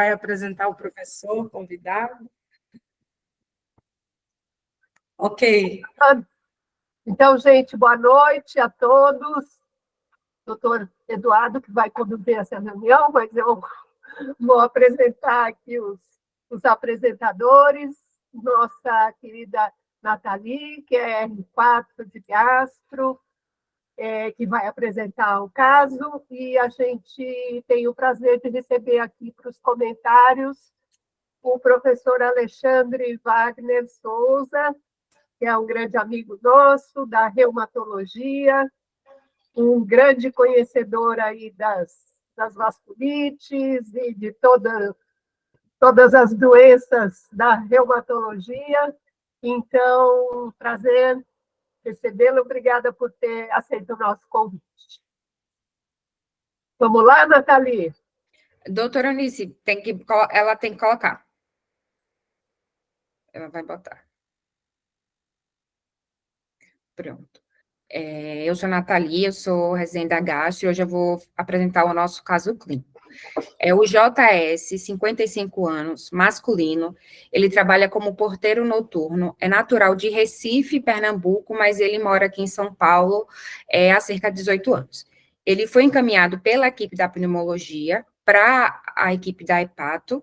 Vai apresentar o professor convidado. Ok. Então, gente, boa noite a todos. Doutor Eduardo, que vai conduzir essa reunião, mas eu vou apresentar aqui os apresentadores. Nossa querida Nathalie, que é R4 de Gastro, que vai apresentar o caso, e a gente tem o prazer de receber aqui para os comentários o professor Alexandre Wagner Souza, que é um grande amigo nosso da reumatologia, um grande conhecedor aí das vasculites e de todas as doenças da reumatologia. Então, prazer recebê-lo. Obrigada por ter aceito o nosso convite. Vamos lá, Nathalie? Doutora Anice, ela tem que colocar. Ela vai botar. Pronto. Eu sou a Nathalie, eu sou residente da Gastro, e hoje eu vou apresentar o nosso caso clínico. O JS, 55 anos, masculino, ele trabalha como porteiro noturno, é natural de Recife, Pernambuco, mas ele mora aqui em São Paulo há cerca de 18 anos. Ele foi encaminhado pela equipe da pneumologia para a equipe da hepato,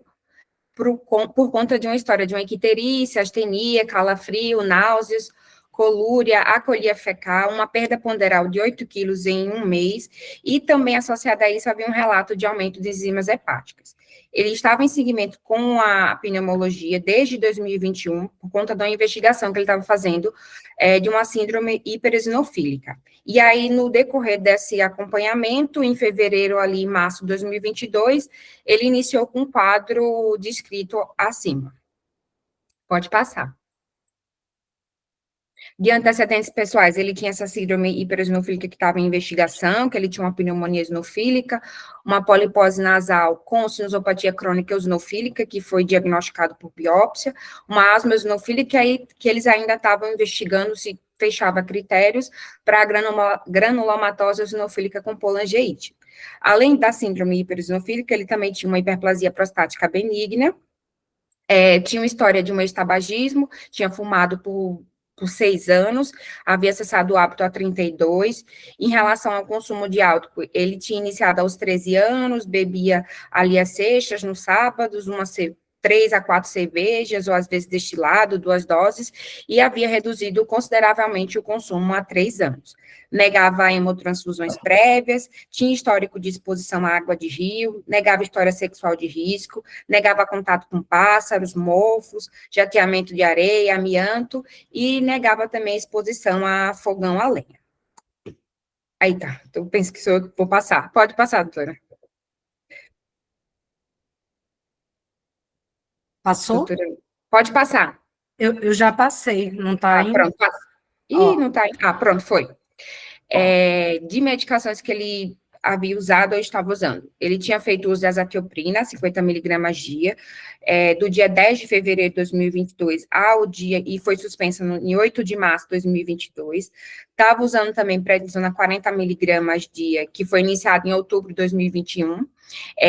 por conta de uma história de uma icterícia, astenia, calafrio, náuseas, colúria, acolia fecal, uma perda ponderal de 8 quilos em um mês, e também associada a isso havia um relato de aumento de enzimas hepáticas. Ele estava em seguimento com a pneumologia desde 2021, por conta da investigação que ele estava fazendo de uma síndrome hipereosinofílica. E aí, no decorrer desse acompanhamento, em fevereiro, ali, em março de 2022, ele iniciou com um quadro descrito acima. Pode passar. De antecedentes pessoais, ele tinha essa síndrome hipereosinofílica que estava em investigação, que ele tinha uma pneumonia eosinofílica, uma polipose nasal com sinusopatia crônica eosinofílica, que foi diagnosticado por biópsia, uma asma eosinofílica, que eles ainda estavam investigando se fechava critérios para a granulomatose eosinofílica com polangite. Além da síndrome hipereosinofílica, ele também tinha uma hiperplasia prostática benigna, tinha uma história de um ex-tabagismo, tinha fumado por 6 anos, havia cessado o hábito há 32. Em relação ao consumo de álcool, ele tinha iniciado aos 13 anos, bebia ali às sextas, nos sábados, 3 a 4 cervejas, ou às vezes destilado, 2 doses, e havia reduzido consideravelmente o consumo há 3 anos. Negava hemotransfusões prévias, tinha histórico de exposição à água de rio, negava história sexual de risco, negava contato com pássaros, mofos, jateamento de areia, amianto, e negava também exposição a fogão a lenha. Aí tá, então eu penso que eu vou passar. Pode passar, doutora. Passou? Doutora, pode passar. Eu já passei, não está ainda? Pronto, passa. Não está. Pronto, foi. De medicações que ele havia usado ou estava usando. Ele tinha feito uso de azatioprina, 50 miligramas dia, do dia 10 de fevereiro de 2022 ao dia, e foi suspensa em 8 de março de 2022. Estava usando também prednisona 40 miligramas dia, que foi iniciado em outubro de 2021.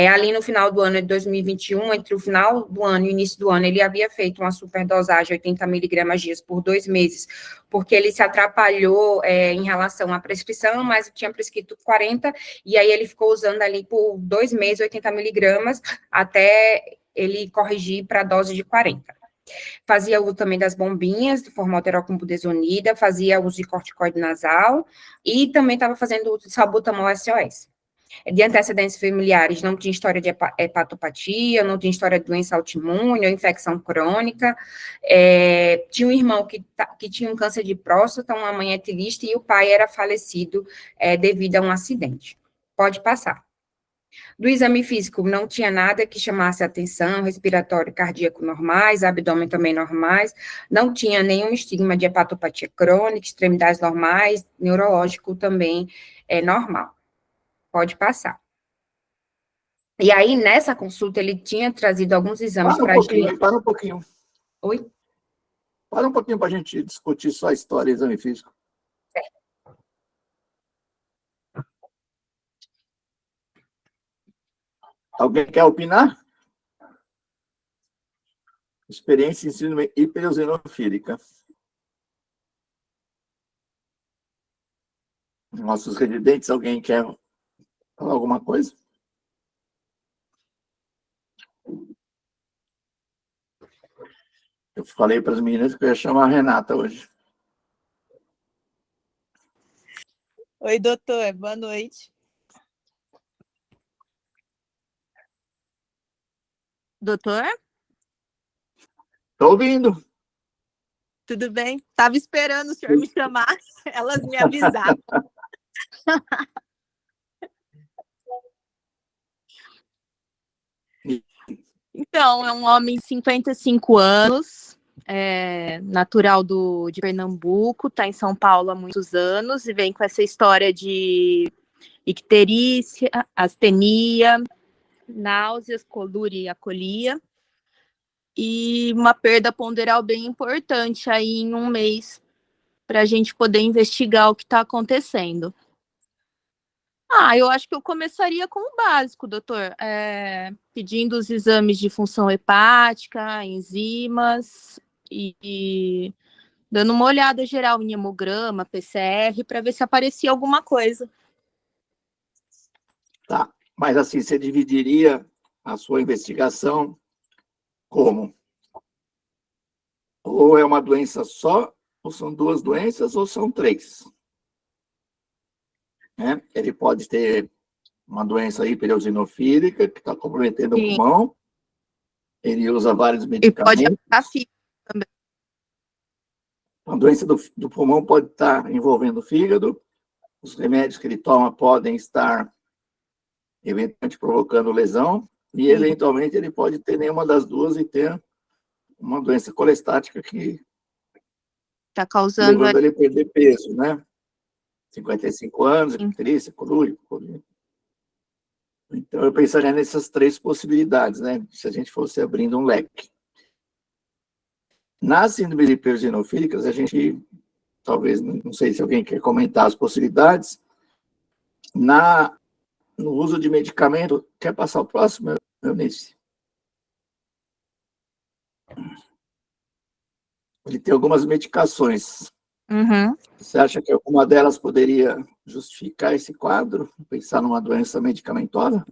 Ali no final do ano de 2021, entre o final do ano e o início do ano, ele havia feito uma superdosagem, 80 miligramas dias por 2 meses, porque ele se atrapalhou em relação à prescrição, mas tinha prescrito 40, e aí ele ficou usando ali por 2 meses, 80 miligramas, até ele corrigir para a dose de 40. Fazia uso também das bombinhas, de formoterol com budesonida, fazia uso de corticoide nasal, e também estava fazendo uso de salbutamol SOS. De antecedentes familiares, não tinha história de hepatopatia, não tinha história de doença autoimune ou infecção crônica, tinha um irmão que tinha um câncer de próstata, uma mãe etilista, e o pai era falecido devido a um acidente. Pode passar. Do exame físico, não tinha nada que chamasse atenção, respiratório, cardíaco normais, abdômen também normais, não tinha nenhum estigma de hepatopatia crônica, extremidades normais, neurológico também normal. Pode passar. E aí, nessa consulta, ele tinha trazido alguns exames para a gente. Para um pouquinho. Oi? Para um pouquinho para a gente discutir só a história e exame físico. Alguém quer opinar? Experiência em síndrome hipereosinofílica. Nossos residentes, alguém quer falar alguma coisa? Eu falei para as meninas que eu ia chamar a Renata hoje. Oi, doutor, boa noite. Doutor, Estou ouvindo. tudo bem? Estava esperando o senhor me chamar, elas me avisaram. Então, é um homem de 55 anos, natural de Pernambuco, está em São Paulo há muitos anos e vem com essa história de icterícia, astenia, náuseas, colúria e acolia, e uma perda ponderal bem importante aí em um mês, para a gente poder investigar o que está acontecendo. Eu acho que eu começaria com o básico, doutor, pedindo os exames de função hepática, enzimas e dando uma olhada geral em hemograma, PCR, para ver se aparecia alguma coisa. Tá, mas assim, você dividiria a sua investigação como? Ou é uma doença só, ou são duas doenças, ou são três? Né? Ele pode ter uma doença hipereosinofílica, que está comprometendo o pulmão, ele usa vários medicamentos. E pode afetar fígado também. A doença do pulmão pode estar envolvendo o fígado, os remédios que ele toma podem estar, eventualmente, provocando lesão, e, eventualmente, ele pode ter nenhuma das duas e ter uma doença colestática que está causando levando ele a perder peso, né? 55 anos, icterícia, colúria. Então, eu pensaria nessas três possibilidades, né? Se a gente fosse abrindo um leque. Nas síndromes hipereosinofílicas, a gente, talvez, não sei se alguém quer comentar as possibilidades, no uso de medicamento, quer passar o próximo, Eunice? Ele tem algumas medicações. Uhum. Você acha que alguma delas poderia justificar esse quadro? Pensar numa doença medicamentosa?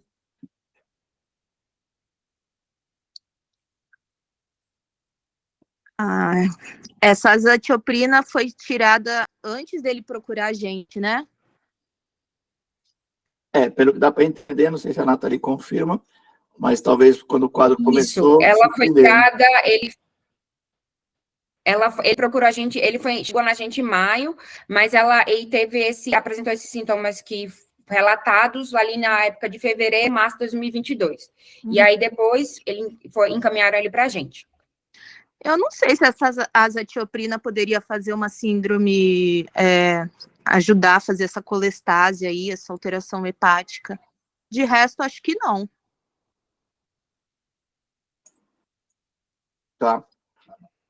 Essa azatioprina foi tirada antes dele procurar a gente, né? Pelo que dá para entender, não sei se a Nathalie confirma, mas talvez quando o quadro começou... Ela foi tirada, ele procurou a gente, chegou na gente em maio, mas ele apresentou esses sintomas que relatados ali na época de fevereiro, março de 2022. E aí depois encaminharam ele para a gente. Eu não sei se essa azatioprina poderia fazer uma síndrome, ajudar a fazer essa colestase aí, essa alteração hepática. De resto, acho que não. Tá.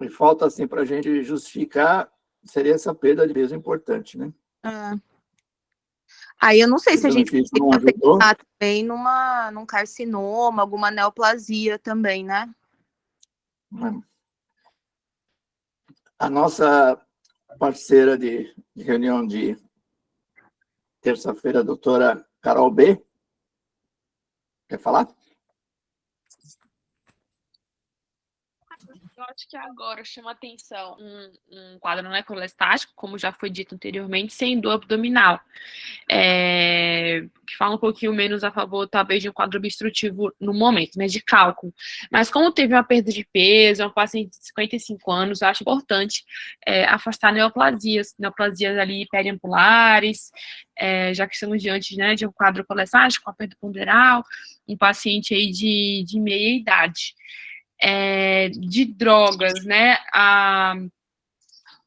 E falta, assim, para a gente justificar, seria essa perda de peso importante, né? Aí eu não sei se a gente poderia pensar também num carcinoma, alguma neoplasia também, né? A nossa parceira de reunião de terça-feira, a doutora Carol B. Quer falar? Eu acho que agora chama atenção um quadro colestático, como já foi dito anteriormente, sem dor abdominal. Que fala um pouquinho menos a favor, talvez, de um quadro obstrutivo no momento, né, de cálculo. Mas como teve uma perda de peso, é um paciente de 55 anos, eu acho importante afastar neoplasias ali periampulares, já que estamos diante, né, de um quadro colestático, com a perda ponderal, um paciente aí de meia idade. De drogas, né?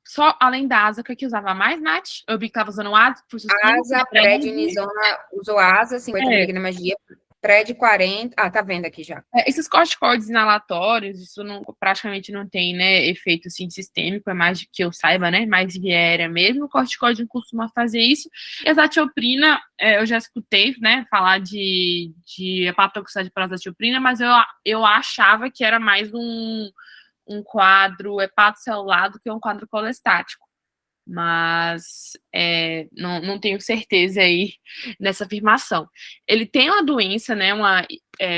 Só além da asa, que usava mais, Nath? Eu vi que estava usando asa. Asa, prednisona, usou asa, 50 miligramas dia, pred 40. Tá vendo aqui já. Esses corticoides inalatórios, isso praticamente não tem, né, efeito assim, sistêmico, é mais que eu saiba, né? Mais viéria mesmo. O corticoide não costuma fazer isso. E a azatioprina, eu já escutei, né, falar de hepatotoxicidade por azatioprina, mas eu achava que era mais um quadro hepatocelular do que um quadro colestático. Mas não tenho certeza aí nessa afirmação. Ele tem uma doença, né, uma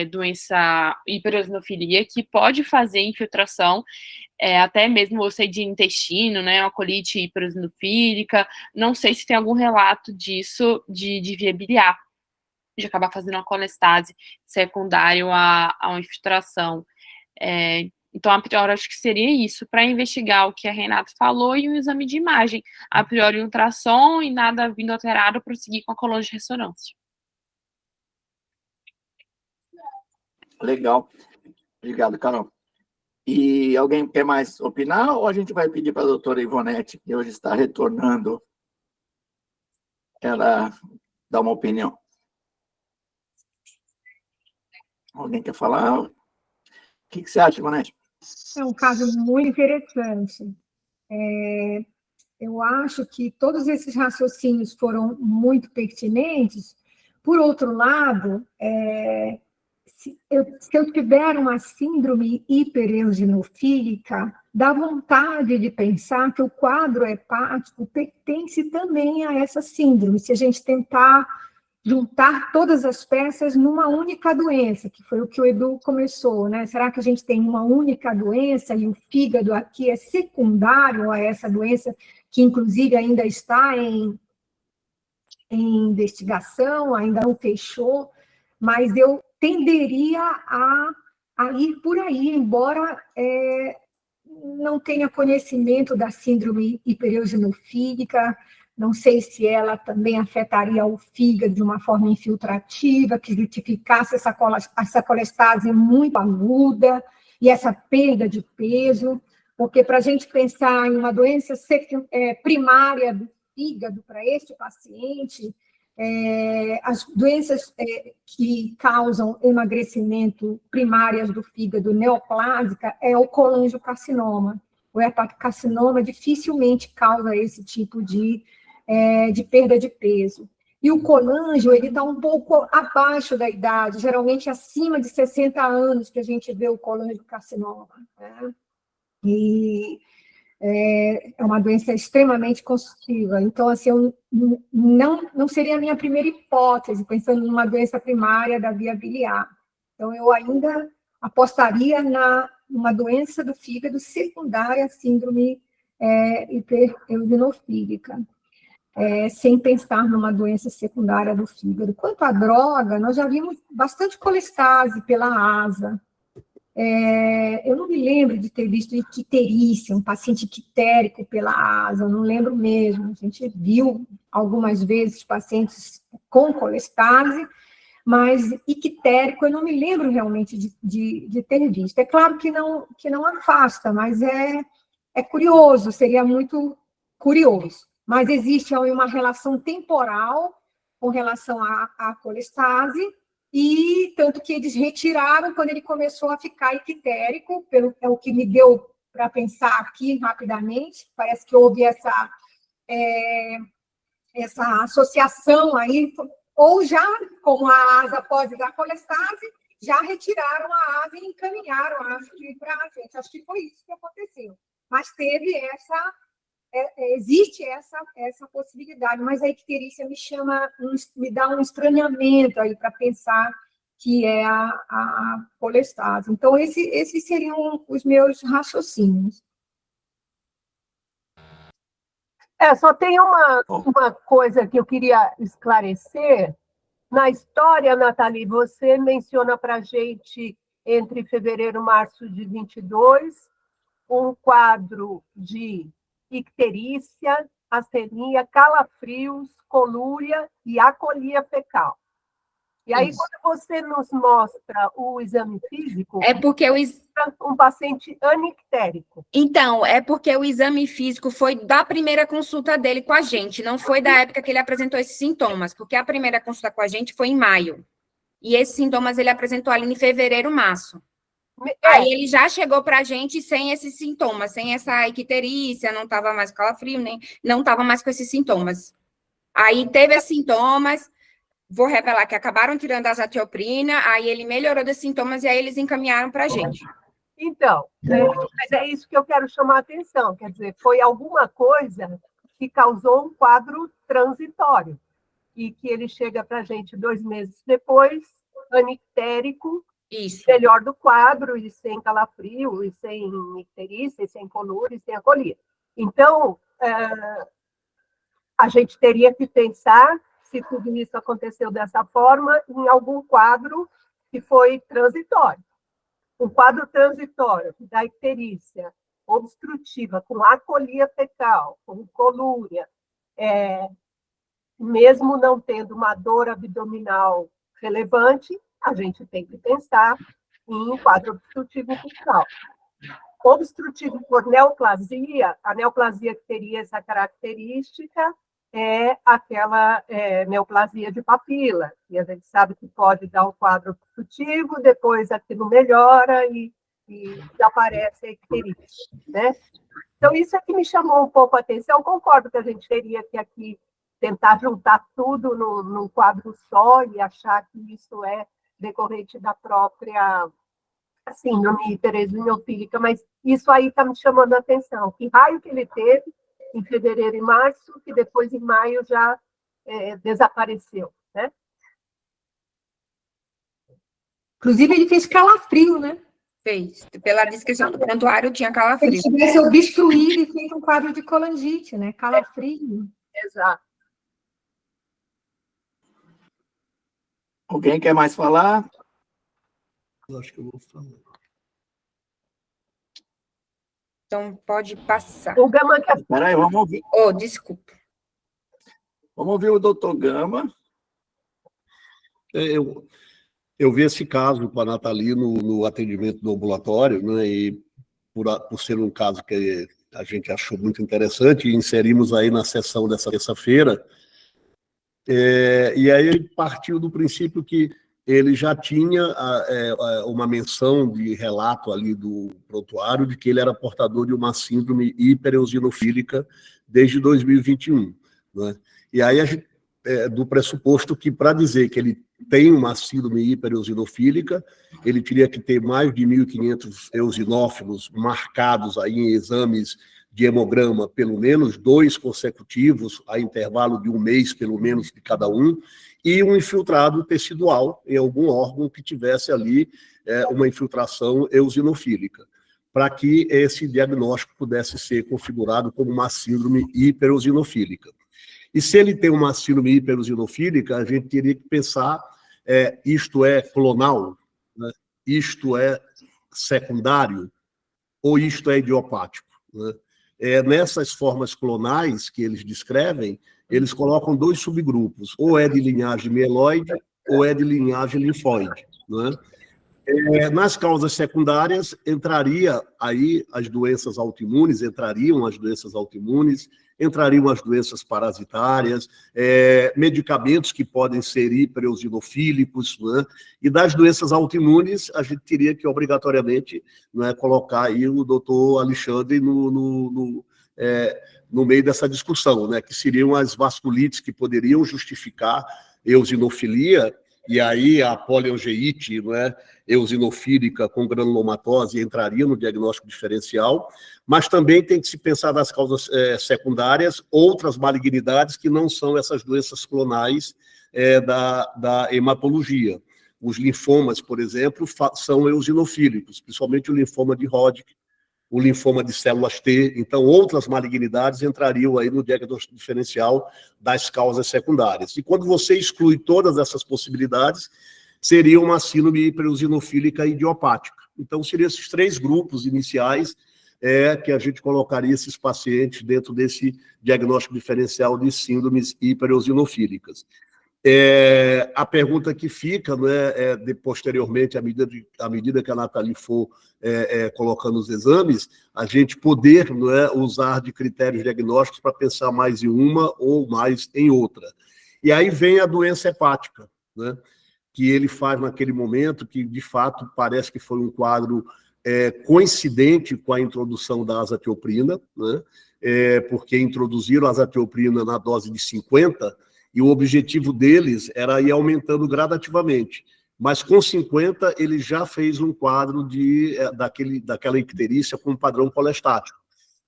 doença hiperosinofilia, que pode fazer infiltração, até mesmo você de intestino, né, uma colite hiperosinofílica. Não sei se tem algum relato disso de via biliar, de acabar fazendo uma colestase secundária a uma infiltração. Então, a priori, acho que seria isso, para investigar o que a Renata falou e um exame de imagem. A priori, um ultrassom e nada vindo alterado, prosseguir com a coluna de ressonância. Legal. Obrigado, Carol. E alguém quer mais opinar ou a gente vai pedir para a doutora Ivonete, que hoje está retornando, ela dar uma opinião? Alguém quer falar? O que você acha, Ivonete? É um caso muito interessante. Eu acho que todos esses raciocínios foram muito pertinentes. Por outro lado, se eu tiver uma síndrome hipereosinofílica, dá vontade de pensar que o quadro hepático pertence também a essa síndrome, se a gente tentar juntar todas as peças numa única doença, que foi o que o Edu começou, né? Será que a gente tem uma única doença e o fígado aqui é secundário a essa doença, que inclusive ainda está em investigação, ainda não fechou, mas eu tenderia a ir por aí, embora não tenha conhecimento da síndrome hipereosinofílica, não sei se ela também afetaria o fígado de uma forma infiltrativa, que justificasse essa colestase muito aguda e essa perda de peso, porque para a gente pensar em uma doença primária do fígado para este paciente, as doenças que causam emagrecimento primárias do fígado neoplásica é o colangiocarcinoma. O hepatocarcinoma dificilmente causa esse tipo de perda de peso. E o colangio, ele está um pouco abaixo da idade, geralmente acima de 60 anos que a gente vê o colangiocarcinoma, né? E é uma doença extremamente constitutiva. Então, assim, não seria a minha primeira hipótese, pensando numa doença primária da via biliar. Então, eu ainda apostaria numa doença do fígado secundária à síndrome hipereosinofílica, sem pensar numa doença secundária do fígado. Quanto à droga, nós já vimos bastante colestase pela asa. Eu não me lembro de ter visto icterícia, um paciente ictérico pela asa, não lembro mesmo. A gente viu algumas vezes pacientes com colestase, mas ictérico eu não me lembro realmente de ter visto. É claro que não afasta, mas é curioso, seria muito curioso. Mas existe uma relação temporal com relação à colestase, e tanto que eles retiraram quando ele começou a ficar ictérico, é o que me deu para pensar aqui rapidamente, parece que houve essa associação aí, ou já, como a asa pode dar colestase, já retiraram a asa e encaminharam a asa para a gente. Acho que foi isso que aconteceu. Mas teve existe essa possibilidade, mas a icterícia me dá um estranhamento aí para pensar que é a colestase. Então, esses seriam os meus raciocínios. Só tem uma coisa que eu queria esclarecer. Na história, Nathalie, você menciona para a gente, entre fevereiro e março de 22, um quadro de icterícia, astenia, calafrios, colúria e acolia fecal. E aí, quando você nos mostra o exame físico, é porque um paciente anictérico. Então, é porque o exame físico foi da primeira consulta dele com a gente, não foi da época que ele apresentou esses sintomas, porque a primeira consulta com a gente foi em maio. E esses sintomas ele apresentou ali em fevereiro, março. Aí ele já chegou para a gente sem esses sintomas, sem essa icterícia, não estava mais com calafrio, nem não estava mais com esses sintomas. Aí teve esses sintomas, vou revelar que acabaram tirando a azatioprina, aí ele melhorou desses sintomas e aí eles encaminharam para a gente. Então, mas é isso que eu quero chamar a atenção, quer dizer, foi alguma coisa que causou um quadro transitório, e que ele chega para a gente 2 meses depois, anictérico, Isso. melhor do quadro, e sem calafrio, e sem icterícia, e sem colúria, e sem acolia. Então, a gente teria que pensar, se tudo isso aconteceu dessa forma, em algum quadro que foi transitório. Um quadro transitório da icterícia obstrutiva, com acolia fecal, com colúria, mesmo não tendo uma dor abdominal relevante, a gente tem que pensar em quadro obstrutivo fecal. Obstrutivo por neoplasia, a neoplasia que teria essa característica é aquela neoplasia de papila, e a gente sabe que pode dar um quadro obstrutivo, depois aquilo melhora e aparece a icterícia, né? Então, isso é que me chamou um pouco a atenção. Concordo que a gente teria que aqui tentar juntar tudo num quadro só e achar que isso é decorrente da própria síndrome hipereosinofílica, mas isso aí está me chamando a atenção. Que raio que ele teve em fevereiro e março, que depois em maio já desapareceu, né? Inclusive, ele fez calafrio, né? Fez. Pela descrição do prontuário, tinha Se ele calafrio. tivesse obstruído e feito um quadro de colangite, né? Calafrio. Exato. Alguém quer mais falar? Eu acho que eu vou falar. Então, pode passar. O Gama quer... Espera aí, vamos ouvir. Oh, desculpa. Vamos ouvir o doutor Gama. Eu vi esse caso com a Nathalie no atendimento do ambulatório, né, e por ser um caso que a gente achou muito interessante, inserimos aí na sessão dessa terça-feira, e aí ele partiu do princípio que ele já tinha uma menção de relato ali do prontuário de que ele era portador de uma síndrome hipereosinofílica desde 2021, né? E aí a gente, do pressuposto que para dizer que ele tem uma síndrome hipereosinofílica, ele teria que ter mais de 1.500 eosinófilos marcados aí em exames de hemograma, pelo menos 2 consecutivos, a intervalo de 1 mês, pelo menos, de cada um, e um infiltrado tecidual em algum órgão que tivesse ali uma infiltração eosinofílica, para que esse diagnóstico pudesse ser configurado como uma síndrome hipereosinofílica. E se ele tem uma síndrome hipereosinofílica, a gente teria que pensar, isto é clonal, né? Isto é secundário, ou isto é idiopático, né? Nessas formas clonais que eles descrevem, eles colocam 2 subgrupos, ou é de linhagem mieloide, ou é de linhagem linfóide, né? Nas causas secundárias, entrariam as doenças autoimunes, entrariam as doenças parasitárias, medicamentos que podem ser hipereosinofílicos, né? E das doenças autoimunes, a gente teria que, obrigatoriamente, né, colocar aí o doutor Alexandre no meio dessa discussão, né, que seriam as vasculites que poderiam justificar eosinofilia, e aí a poliangeite, né, eosinofílica com granulomatose entraria no diagnóstico diferencial, mas também tem que se pensar nas causas secundárias, outras malignidades que não são essas doenças clonais da hematologia. Os linfomas, por exemplo, são eosinofílicos, principalmente o linfoma de Hodgkin, o linfoma de células T, então outras malignidades entrariam aí no diagnóstico diferencial das causas secundárias. E quando você exclui todas essas possibilidades, seria uma síndrome hipereosinofílica idiopática. Então, seriam esses 3 grupos iniciais que a gente colocaria esses pacientes dentro desse diagnóstico diferencial de síndromes hipereosinofílicas. A pergunta que fica, né, posteriormente, à medida que a Nathalie for colocando os exames, a gente poder, né, usar de critérios diagnósticos para pensar mais em uma ou mais em outra. E aí vem a doença hepática, né, que ele faz naquele momento, que de fato parece que foi um quadro coincidente com a introdução da azatioprina, né, porque introduziram a azatioprina na dose de 50, e o objetivo deles era ir aumentando gradativamente. mas com 50 ele já fez um quadro daquela icterícia com padrão colestático.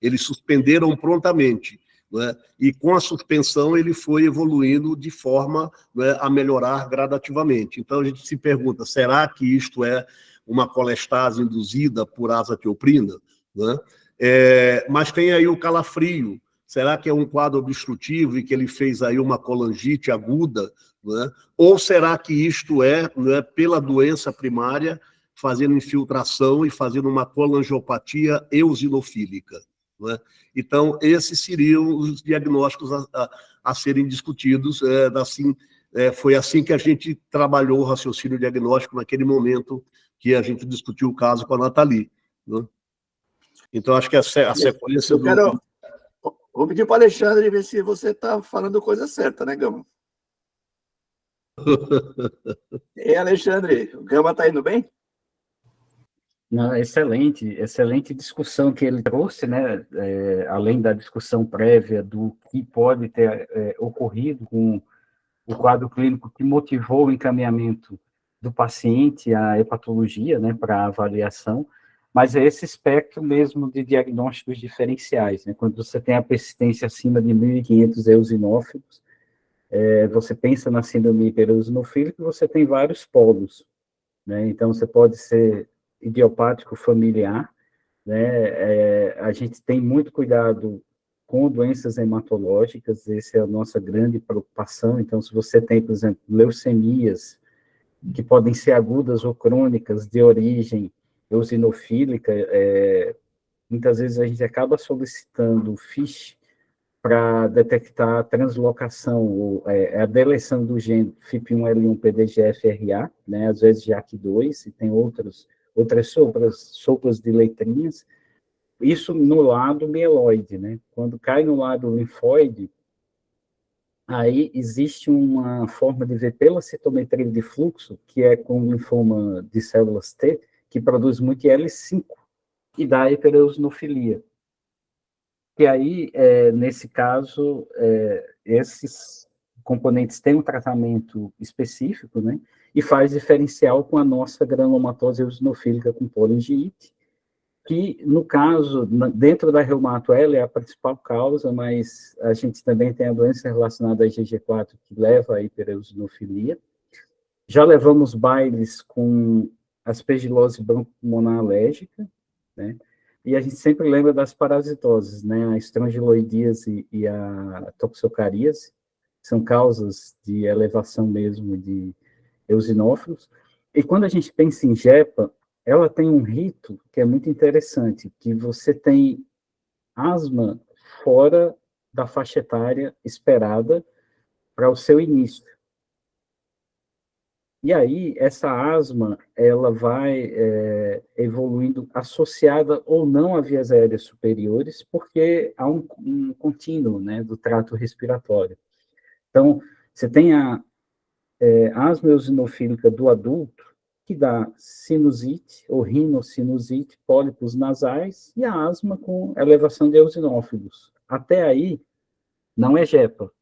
Eles suspenderam prontamente, né? E com a suspensão ele foi evoluindo de forma, né, a melhorar gradativamente. Então a gente se pergunta, será que isto é uma colestase induzida por azatioprina, né? Mas tem aí o calafrio. Será que é um quadro obstrutivo e que ele fez aí uma colangite aguda, né? Ou será que isto é, né, pela doença primária, fazendo infiltração e fazendo uma colangiopatia eosinofílica, né? Então, esses seriam os diagnósticos a serem discutidos. Foi assim que a gente trabalhou o raciocínio diagnóstico naquele momento que a gente discutiu o caso com a Nathalie, né? Então, acho que a sequência Vou pedir para o Alexandre ver se você está falando coisa certa, né, Gama? E Alexandre, o Gama está indo bem? Não, excelente discussão que ele trouxe, né? Além da discussão prévia do que pode ter ocorrido com o quadro clínico que motivou o encaminhamento do paciente à hepatologia, né, para avaliação, mas é esse espectro mesmo de diagnósticos diferenciais, né? Quando você tem a persistência acima de 1.500 eosinófilos, você pensa na síndrome hipereosinofílica, você tem vários polos, né? Então, você pode ser idiopático familiar, né? A gente tem muito cuidado com doenças hematológicas, essa é a nossa grande preocupação. Então, se você tem, por exemplo, leucemias, que podem ser agudas ou crônicas, de origem eosinofílica, muitas vezes a gente acaba solicitando o FISH para detectar a translocação, ou a deleção do gene FIP1L1-PDGFRA, né, às vezes JAK2, e tem outras sopas de letrinhas. Isso no lado mieloide, né? Quando cai no lado linfóide, aí existe uma forma de ver pela citometria de fluxo, que é com linfoma de células T, que produz muito IL-5, e dá hipereosinofilia. Que aí, nesse caso, esses componentes têm um tratamento específico, né? E faz diferencial com a nossa granulomatose eosinofílica com polingite, que, no caso, dentro da reumato, ela é a principal causa, mas a gente também tem a doença relacionada à IgG4 que leva à hipereosinofilia. Já levamos bailes com aspergilose broncopulmonar alérgica, né? E a gente sempre lembra das parasitoses, né? A estrongiloidíase e a toxocaríase são causas de elevação mesmo de eosinófilos. E quando a gente pensa em JEPA, ela tem um rito que é muito interessante, que você tem asma fora da faixa etária esperada para o seu início. E aí, essa asma, ela vai evoluindo associada ou não a vias aéreas superiores, porque há um contínuo, né, do trato respiratório. Então, você tem a asma eosinofílica do adulto, que dá sinusite ou rinocinusite, pólipos nasais, e a asma com elevação de eosinófilos. Até aí, não é JEPA.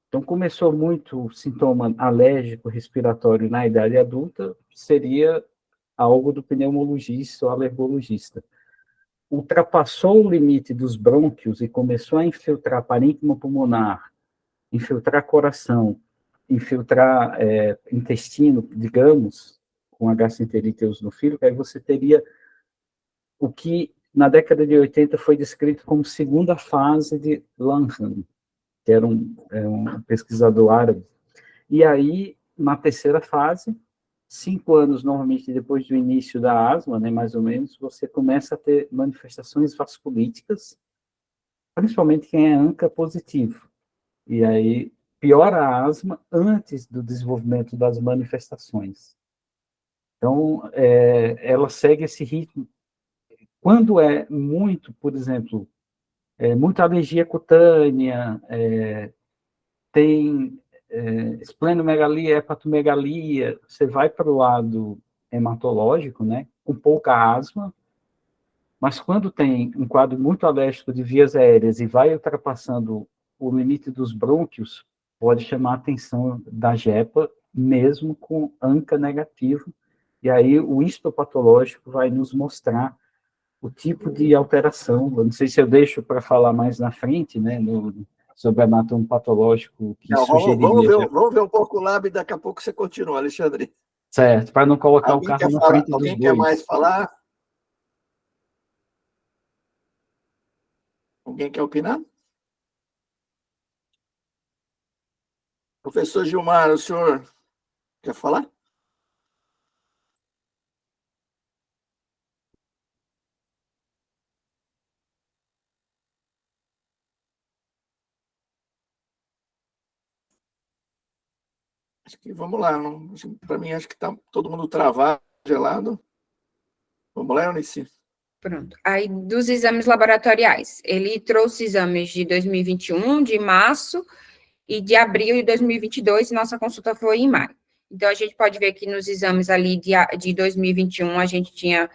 Então, começou muito sintoma alérgico respiratório na idade adulta, seria algo do pneumologista ou alergologista. Ultrapassou o limite dos brônquios e começou a infiltrar parênquima pulmonar, infiltrar coração, infiltrar intestino, digamos, com a gastroenterite eosinofílica, aí você teria o que na década de 80 foi descrito como segunda fase de Langham, que era um pesquisador árabe. E aí, na terceira fase, 5 anos, normalmente, depois do início da asma, né, mais ou menos, você começa a ter manifestações vasculíticas, principalmente quem é ANCA positivo. E aí, piora a asma antes do desenvolvimento das manifestações. Então, ela segue esse ritmo. Quando é muito, por exemplo, muita alergia cutânea, tem esplenomegalia, hepatomegalia, você vai para o lado hematológico, né, com pouca asma, mas quando tem um quadro muito alérgico de vias aéreas e vai ultrapassando o limite dos brônquios, pode chamar a atenção da JEPA mesmo com ANCA negativo, e aí o histopatológico vai nos mostrar o tipo de alteração. Eu não sei se eu deixo para falar mais na frente, né, sobre anatomo patológico, que Não, sugeriria... vamos ver um pouco o lab e daqui a pouco você continua, Alexandre. Certo, para não colocar o Alguém carro quer na falar? frente dos Alguém quer bois. mais falar? Alguém quer opinar? Professor Gilmar, o senhor quer falar? Acho que vamos lá. Para mim, acho que está todo mundo travado, gelado. Vamos lá, Eunice? Pronto. Aí, dos exames laboratoriais, ele trouxe exames de 2021, de março, e de abril de 2022, nossa consulta foi em maio. Então, a gente pode ver que nos exames ali de 2021, a gente tinha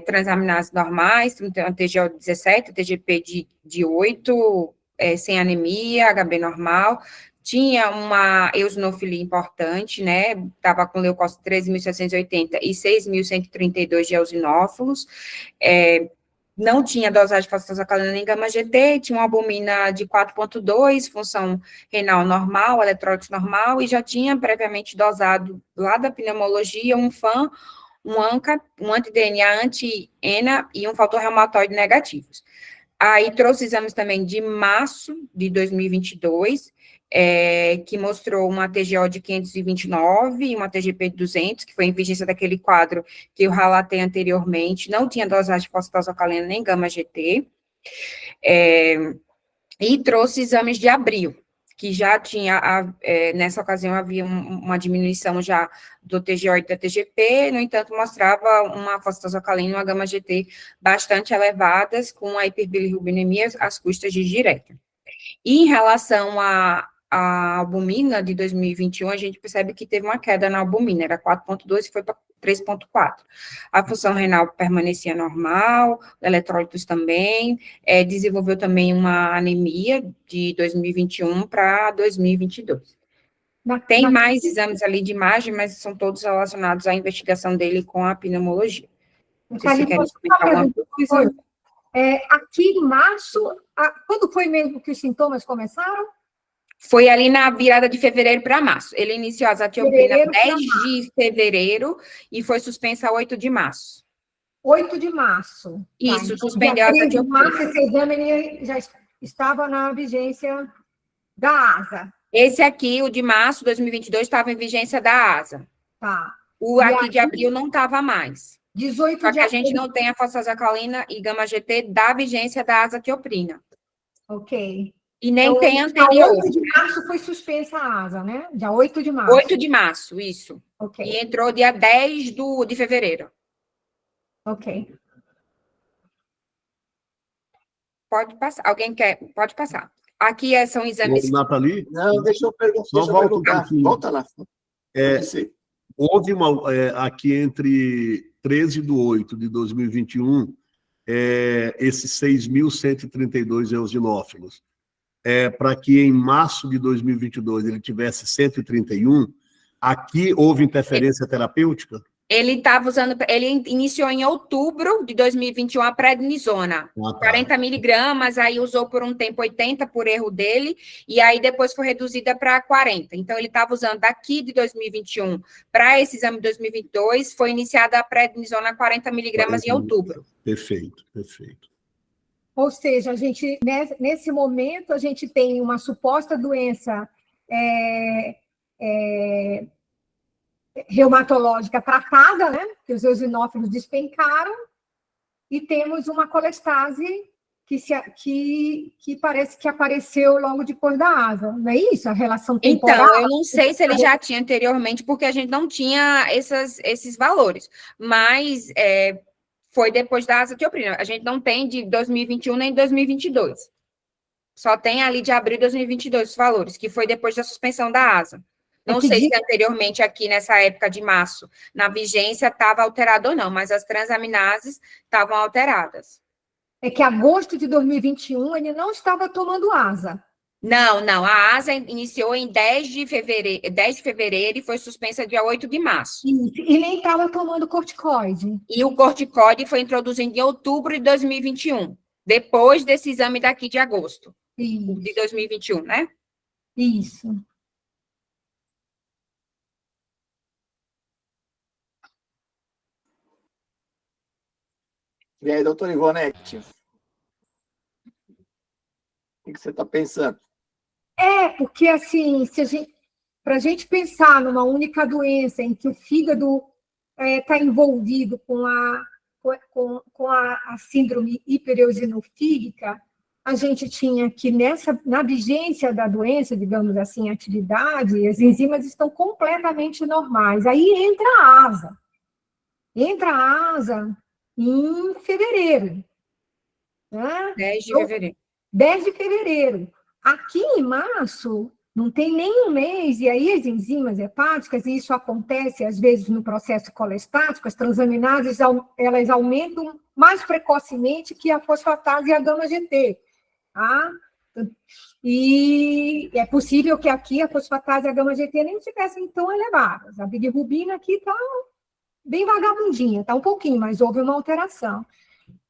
transaminases normais, então, TGO 17, TGP de 8, sem anemia, HB normal, tinha uma eosinofilia importante, né, estava com leucócito 13.780 e 6.132 de eosinófilos, não tinha dosagem de fosfatosacalina nem gama-GT, tinha uma albumina de 4,2, função renal normal, eletrólitos normal, e já tinha previamente dosado lá da pneumologia um FAM, um ANCA, um anti-DNA, anti-ENA e um fator reumatoide negativos. Aí trouxe exames também de março de 2022, que mostrou uma TGO de 529 e uma TGP de 200, que foi em vigência daquele quadro que eu relatei anteriormente, não tinha dosagem de fosfatosacalina nem gama-GT, e trouxe exames de abril, que já tinha, nessa ocasião havia uma diminuição já do TGO e da TGP, no entanto, mostrava uma fosfatosacalina e uma gama-GT bastante elevadas, com a hiperbilirrubinemia às custas de direta. E em relação à albumina de 2021, a gente percebe que teve uma queda na albumina, era 4,2 e foi para 3,4. A função renal permanecia normal, eletrólitos também, desenvolveu também uma anemia de 2021 para 2022. Tem mais exames ali de imagem, mas são todos relacionados à investigação dele com a pneumologia. Nathalie, posso falar alguma coisa? Aqui em março, quando foi mesmo que os sintomas começaram? Foi ali na virada de fevereiro para março. Ele iniciou a azatioprina 10 de fevereiro e foi suspensa 8 de março. 8 de março. Isso, Então, suspendeu a dia 3 de azatioprina. março, esse exame ele já estava na vigência da ASA. Esse aqui, o de março de 2022, estava em vigência da ASA. Tá. O aqui de abril não estava mais. 18 Só de que a abril. gente não tem a fosfatosacalina e gama-GT da vigência da azatioprina. Ok. E nem Então, tem dia anterior. 8 de março foi suspensa a asa, né? Dia 8 de março. 8 de março, isso. Ok. E entrou dia 10 de fevereiro. Ok. Pode passar. Alguém quer? Pode passar. Aqui são exames... Nathalie? Não, deixa eu perguntar. Volta lá. Houve aqui entre 13/8 de 2021, esses 6.132 eosinófilos. Para que em março de 2022 ele tivesse 131, aqui houve interferência terapêutica? Ele estava usando, ele iniciou em outubro de 2021 a prednisona, 40 miligramas, aí usou por um tempo 80 por erro dele, e aí depois foi reduzida para 40. Então, ele estava usando daqui de 2021 para esse exame de 2022, foi iniciada a prednisona 40 miligramas em outubro. Perfeito, perfeito. Ou seja, a gente, nesse momento, a gente tem uma suposta doença reumatológica tratada, né? Que os eosinófilos despencaram, e temos uma colestase que parece que apareceu logo depois da asa, não é isso? A relação temporal? Então, eu não sei se ele já tinha anteriormente, porque a gente não tinha esses valores, mas foi depois da azatioprina. A gente não tem de 2021 nem de 2022. Só tem ali de abril de 2022 os valores, que foi depois da suspensão da asa. Não sei se anteriormente, aqui nessa época de março, na vigência, estava alterado ou não, mas as transaminases estavam alteradas. É que agosto de 2021 ele não estava tomando asa. Não, a ASA iniciou em 10 de fevereiro e foi suspensa dia 8 de março. E nem estava tomando corticoide. E o corticoide foi introduzido em outubro de 2021, depois desse exame daqui de agosto de 2021, né? Isso. E aí, doutora Ivonete, o que você está pensando? Porque assim, para a gente pensar numa única doença em que o fígado está envolvido com a síndrome hipereosinofílica, a gente tinha que, na vigência da doença, digamos assim, atividade, as enzimas estão completamente normais. Aí entra a ASA. Entra a ASA em fevereiro. Né? 10 de fevereiro. 10 de fevereiro. Aqui em março, não tem nem um mês, e aí as enzimas hepáticas, e isso acontece às vezes no processo colestático, as transaminases, elas aumentam mais precocemente que a fosfatase e a gama-GT. Tá? E é possível que aqui a fosfatase e a gama-GT nem estivessem tão elevadas. A bilirrubina aqui está bem vagabundinha, está um pouquinho, mas houve uma alteração.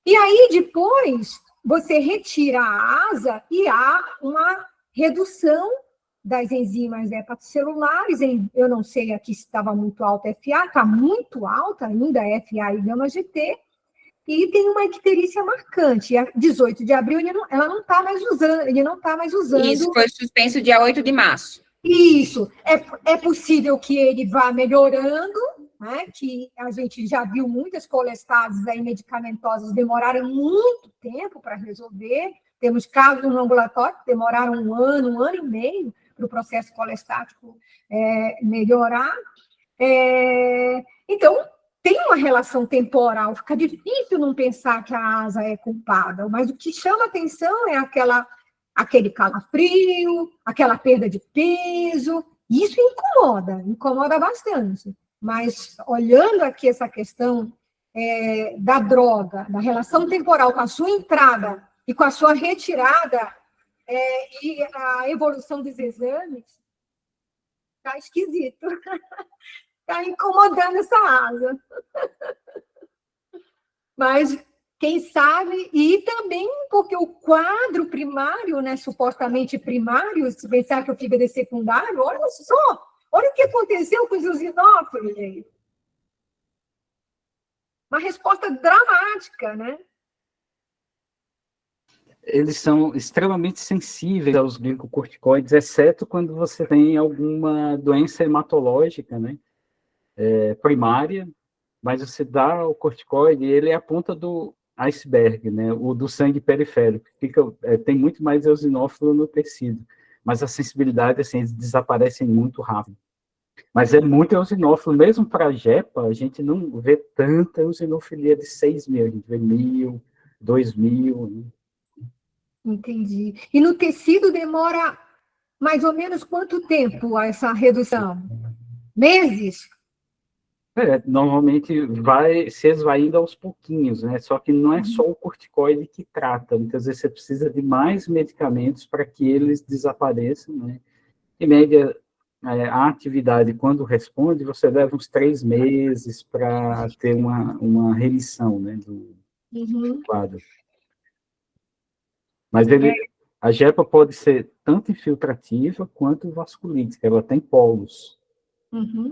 E aí, depois, você retira a ASA e há uma redução das enzimas hepatocelulares. Eu não sei aqui se estava muito alta a FA, está muito alta ainda a FA e gama-GT, e tem uma icterícia marcante. A 18 de abril, ele não está mais usando. Isso, foi suspenso dia 8 de março. Isso. É possível que ele vá melhorando, né, que a gente já viu muitas colestases aí medicamentosas demoraram muito tempo para resolver. Temos casos no ambulatório que demoraram um ano e meio para o processo colestático melhorar. Então, tem uma relação temporal, fica difícil não pensar que a ASA é culpada, mas o que chama atenção é aquele calafrio, aquela perda de peso. Isso incomoda bastante. Mas, olhando aqui essa questão da droga, da relação temporal com a sua entrada e com a sua retirada, e a evolução dos exames, está esquisito. Está incomodando essa asa. Mas, quem sabe, e também porque o quadro primário, né, supostamente primário, se pensar que o fígado é secundário, olha só, olha o que aconteceu com os eosinófilos, gente. Uma resposta dramática, né? Eles são extremamente sensíveis aos glicocorticoides, exceto quando você tem alguma doença hematológica, né? Primária, mas você dá o corticoide, ele é a ponta do iceberg, né? O do sangue periférico, tem muito mais eosinófilo no tecido, mas a sensibilidade, assim, eles desaparecem muito rápido. Mas é muito eosinófilo, mesmo para a JEPA, a gente não vê tanta eosinofilia de 6.000, a gente vê 1.000, 2.000, né? Entendi. E no tecido demora mais ou menos quanto tempo essa redução? Meses? Normalmente se esvaindo aos pouquinhos, né? Só que não é só o corticoide que trata, muitas vezes você precisa de mais medicamentos para que eles desapareçam, né? Em média, a atividade, quando responde, você leva uns 3 meses para ter uma remissão, né, do quadro. Mas a JEPA pode ser tanto infiltrativa quanto vasculítica, ela tem polos.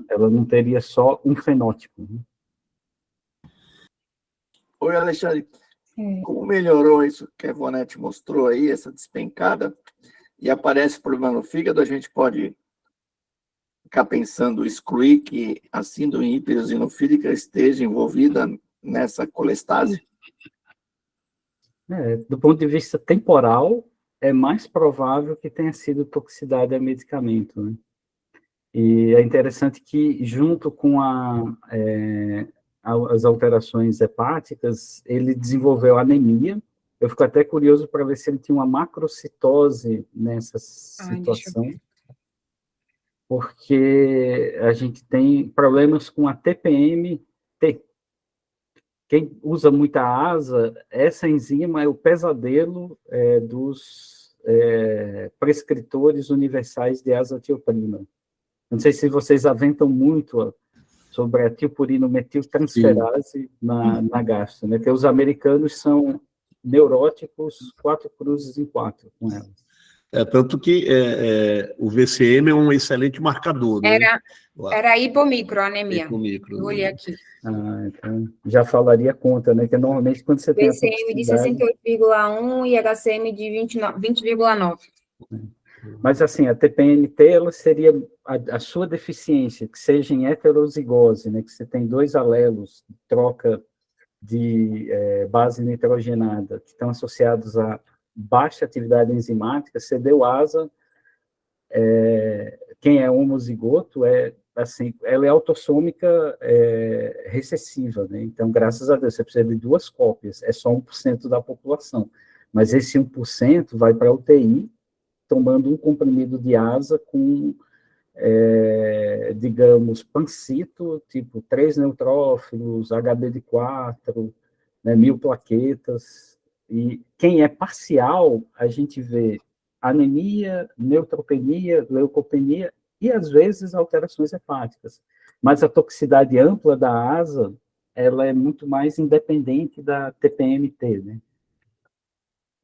Ela não teria só um fenótipo. Né? Oi, Alexandre. Como melhorou isso que a Ivonete mostrou aí, essa despencada, e aparece problema no fígado, a gente pode ficar pensando, excluir que a síndrome hipereosinofílica esteja envolvida nessa colestase? Do ponto de vista temporal, é mais provável que tenha sido toxicidade a medicamento, né? E é interessante que, junto com as alterações hepáticas, ele desenvolveu anemia. Eu fico até curioso para ver se ele tinha uma macrocitose nessa situação, porque a gente tem problemas com a TPM-T. Quem usa muita asa, essa enzima é o pesadelo dos prescritores universais de azatioprina. Não sei se vocês aventam muito sobre a tilpurinometiltransferase na gastro, né? Que os americanos são neuróticos 4 cruzes em 4 com ela. Tanto que o VCM é um excelente marcador, né? Era hipomicroanemia. Hipomicro, Eu olhei aqui. Então já falaria conta, né? Que normalmente quando você tem a VCM de toxicidade... 68,1 e HCM de 20,9. Mas, assim, a TPNT, ela seria a sua deficiência, que seja em heterozigose, né? Que você tem 2 alelos, troca de base nitrogenada, que estão associados a baixa atividade enzimática, você deu asa, quem é homozigoto, assim, ela é autossômica recessiva, né? Então, graças a Deus, você precisa de 2 cópias, é só 1% da população. Mas esse 1% vai para a UTI, tomando um comprimido de asa com, digamos, pancito, tipo 3 neutrófilos, HB de 4, né, 1000 plaquetas. E quem é parcial, a gente vê anemia, neutropenia, leucopenia e, às vezes, alterações hepáticas. Mas a toxicidade ampla da asa, ela é muito mais independente da TPMT, né?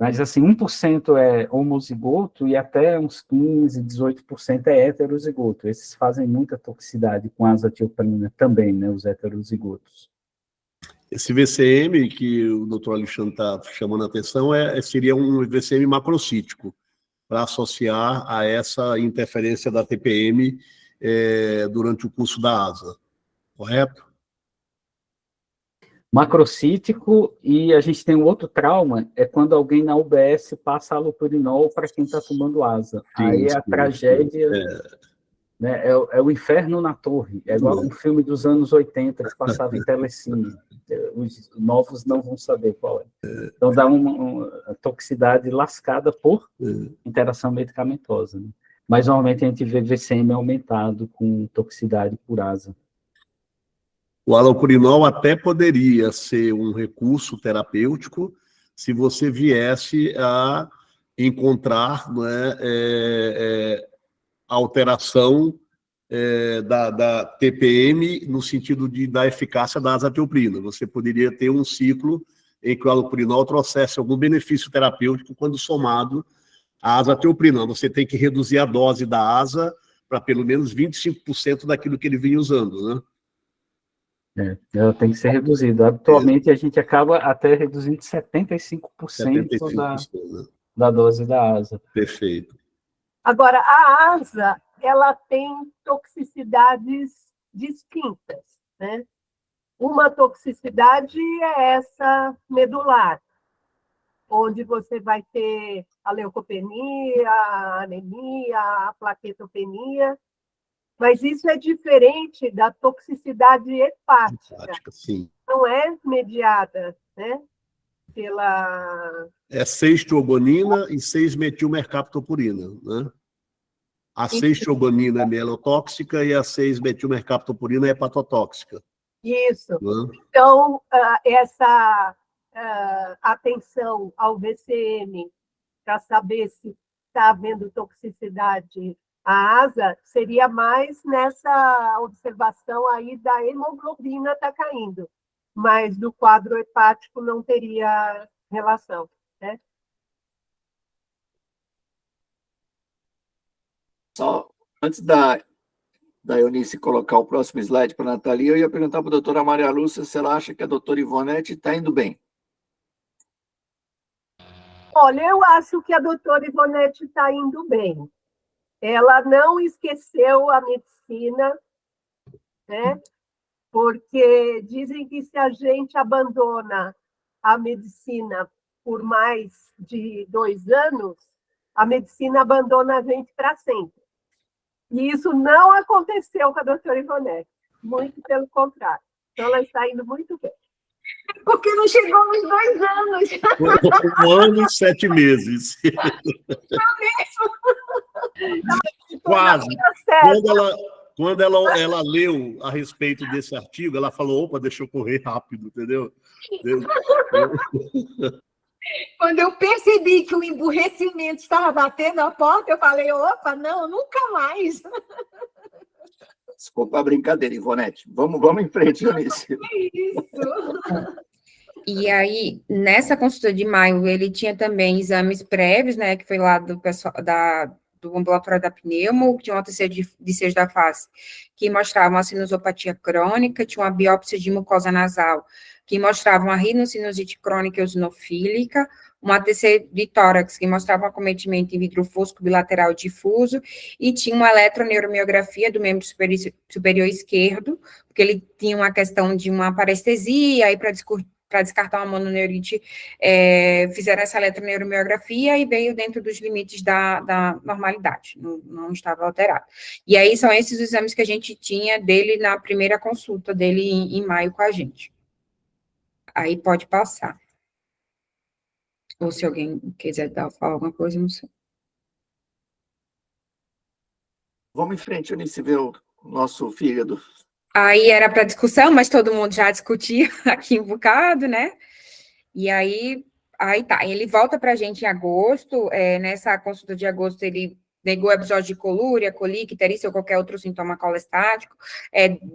Mas, assim, 1% é homozigoto e até uns 15%, 18% é heterozigoto. Esses fazem muita toxicidade com azatioprina também, né, os heterozigotos. Esse VCM que o doutor Alexandre está chamando a atenção seria um VCM macrocítico, para associar a essa interferência da TPM durante o curso da asa, correto? Macrocítico, e a gente tem um outro trauma, é quando alguém na UBS passa halopurinol para quem está tomando asa. Aí a tragédia, né, é o inferno na torre, é igual um filme dos anos 80 que passava em telecine. Os novos não vão saber qual é. Então dá uma toxicidade lascada por interação medicamentosa, né? Mas normalmente a gente vê VCM aumentado com toxicidade por asa. O halopurinol até poderia ser um recurso terapêutico se você viesse a encontrar, né, alteração da TPM no sentido da eficácia da azatioprina. Você poderia ter um ciclo em que o halopurinol trouxesse algum benefício terapêutico quando somado à azatioprina. Você tem que reduzir a dose da asa para pelo menos 25% daquilo que ele vinha usando, né? Ela tem que ser reduzida. Atualmente, a gente acaba até reduzindo 75% da dose da asa. Perfeito. Agora, a asa, ela tem toxicidades distintas, né? Uma toxicidade é essa medular, onde você vai ter a leucopenia, a anemia, a plaquetopenia, mas isso é diferente da toxicidade hepática. Sim. Não é mediada, né, pela... É 6-tiogonina e 6-metilmercaptopurina, né? A 6-tiogonina é mielotóxica e a 6-metilmercaptopurina é hepatotóxica. Isso. Né? Então, essa atenção ao VCM para saber se está havendo toxicidade à asa seria mais nessa observação aí da hemoglobina está caindo, mas do quadro hepático não teria relação, né? Só antes da Eunice colocar o próximo slide para a Nathalie, eu ia perguntar para a doutora Maria Lúcia se ela acha que a doutora Ivonete está indo bem. Olha, eu acho que a doutora Ivonete está indo bem. Ela não esqueceu a medicina, né? Porque dizem que se a gente abandona a medicina por mais de 2 anos, a medicina abandona a gente para sempre. E isso não aconteceu com a doutora Ivonete, muito pelo contrário. Então, ela está indo muito bem. Porque não chegou nos 2 anos. 1 ano e 7 meses. Quase. Quando ela leu a respeito desse artigo, ela falou, opa, deixa eu correr rápido, entendeu? Quando eu percebi que o emburrecimento estava batendo a porta, eu falei, opa, não, nunca mais. Se for para brincadeira, Ivonete. Vamos em frente, Eunice. É isso. E aí, nessa consulta de maio, ele tinha também exames prévios, né, que foi lá do pessoal do ambulatório da pneumo, tinha uma TC de desejo da face, que mostrava uma sinusopatia crônica, tinha uma biópsia de mucosa nasal, que mostrava uma rinocinusite crônica eosinofílica, uma TC de tórax, que mostrava um acometimento em vidro fosco bilateral difuso, e tinha uma eletroneuromiografia do membro superior esquerdo, porque ele tinha uma questão de uma parestesia, aí para descartar uma mononeurite, fizeram essa eletroneuromiografia e veio dentro dos limites da normalidade, não estava alterado. E aí são esses os exames que a gente tinha dele na primeira consulta dele em maio com a gente. Aí pode passar. Ou se alguém quiser falar alguma coisa, não sei. Vamos em frente, Eunice, ver o nosso fígado. Aí era para discussão, mas todo mundo já discutia aqui um bocado, né? E aí tá, ele volta para a gente em agosto, nessa consulta de agosto ele negou episódio de colúria, colique, icterícia ou qualquer outro sintoma colestático,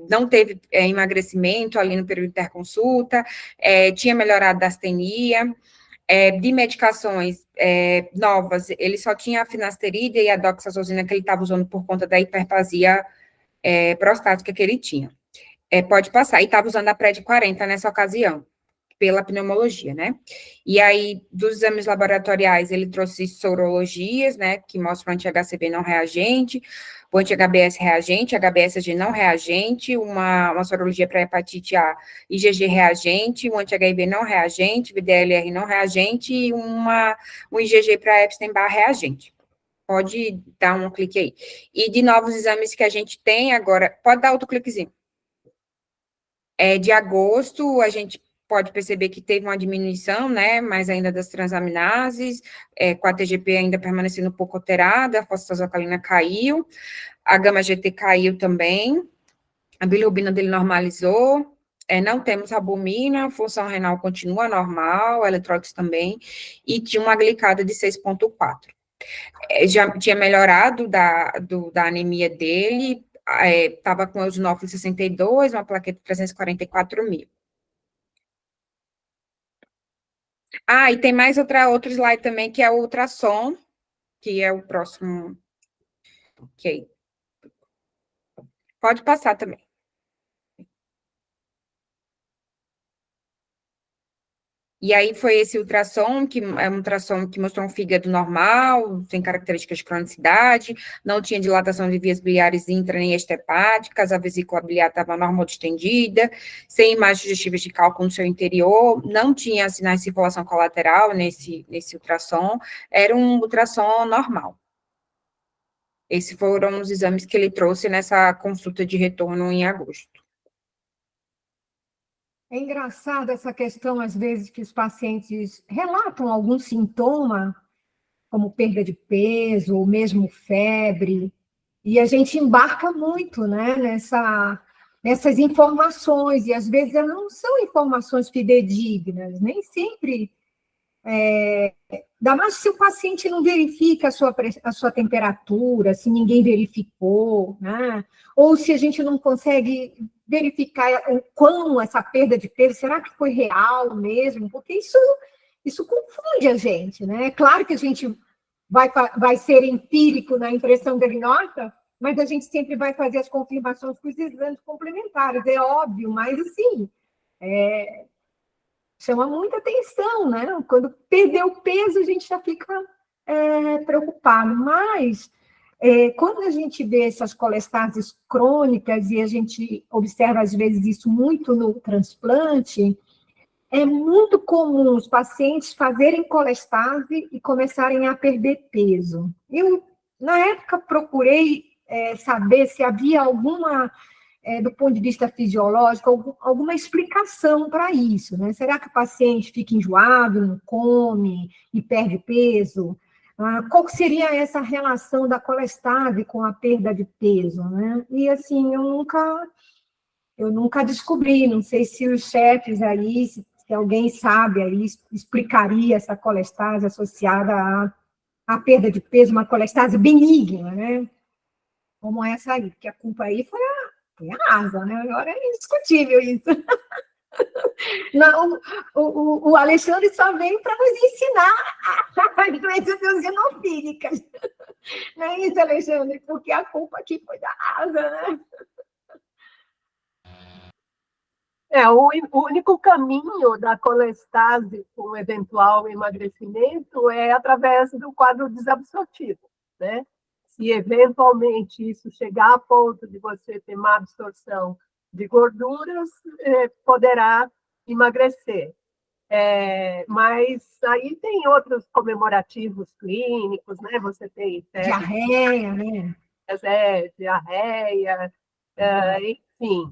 não teve emagrecimento ali no período de interconsulta, tinha melhorado da astenia, de medicações novas, ele só tinha a finasterida e a doxazosina que ele estava usando por conta da hiperplasia prostática que ele tinha. Pode passar, e estava usando a PrED 40 nessa ocasião, pela pneumologia, né? E aí, dos exames laboratoriais, ele trouxe sorologias, né, que mostram anti-HCV não reagente, o anti-HBS reagente, HBsAg não reagente, uma sorologia para hepatite A, IgG reagente, um anti-HIV não reagente, VDLR não reagente, e um IgG para Epstein-Barr reagente. Pode dar um clique aí. E de novos exames que a gente tem agora, pode dar outro cliquezinho. De agosto, a gente pode perceber que teve uma diminuição, né, mas ainda das transaminases, com a TGP ainda permanecendo um pouco alterada, a fosfatidilcolina caiu, a gama-GT caiu também, a bilirrubina dele normalizou, não temos albumina, a função renal continua normal, eletrólitos também, e tinha uma glicada de 6,4. Já tinha melhorado da anemia dele, estava com eosinófilo 62, uma plaqueta de 344 mil. E tem mais outro slide também, que é o ultrassom, que é o próximo. Ok. Pode passar também. E aí foi esse ultrassom, que é um ultrassom que mostrou um fígado normal, sem características de cronicidade, não tinha dilatação de vias biliares intra nem extrahepáticas, a vesícula biliar estava normal distendida, sem imagens sugestivas de cálculo no seu interior, não tinha sinais de circulação colateral nesse ultrassom, era um ultrassom normal. Esses foram os exames que ele trouxe nessa consulta de retorno em agosto. É engraçado essa questão, às vezes, que os pacientes relatam algum sintoma, como perda de peso, ou mesmo febre, e a gente embarca muito, né, nessas informações, e às vezes elas não são informações fidedignas, nem sempre. Ainda mais se o paciente não verifica a sua temperatura, se ninguém verificou, né? Ou se a gente não consegue verificar o quão essa perda de peso, será que foi real mesmo? Porque isso confunde a gente, né? É claro que a gente vai ser empírico na impressão diagnóstica, mas a gente sempre vai fazer as confirmações com os exames complementares, é óbvio, mas assim, chama muita atenção, né? Quando perdeu o peso, a gente já fica preocupado. Mas, quando a gente vê essas colestases crônicas, e a gente observa, às vezes, isso muito no transplante, é muito comum os pacientes fazerem colestase e começarem a perder peso. Eu, na época, procurei saber se havia alguma... do ponto de vista fisiológico, alguma explicação para isso, né? Será que o paciente fica enjoado, não come e perde peso? Qual seria essa relação da colestase com a perda de peso, né? E, assim, eu nunca descobri, não sei se os chefes aí, se que alguém sabe aí explicaria essa colestase associada à perda de peso, uma colestase benigna, né? Como essa aí, porque a culpa aí foi a asa, né? Agora é indiscutível isso. Não, o Alexandre só veio para nos ensinar as doenças eosinofílicas. Não é isso, Alexandre? Porque a culpa aqui foi da asa, né? O único caminho da colestase com eventual emagrecimento é através do quadro desabsortivo, né? Se eventualmente isso chegar a ponto de você ter má absorção de gorduras, poderá emagrecer. Mas aí tem outros comemorativos clínicos, né? Você tem diarreia, né? Diarreia, enfim.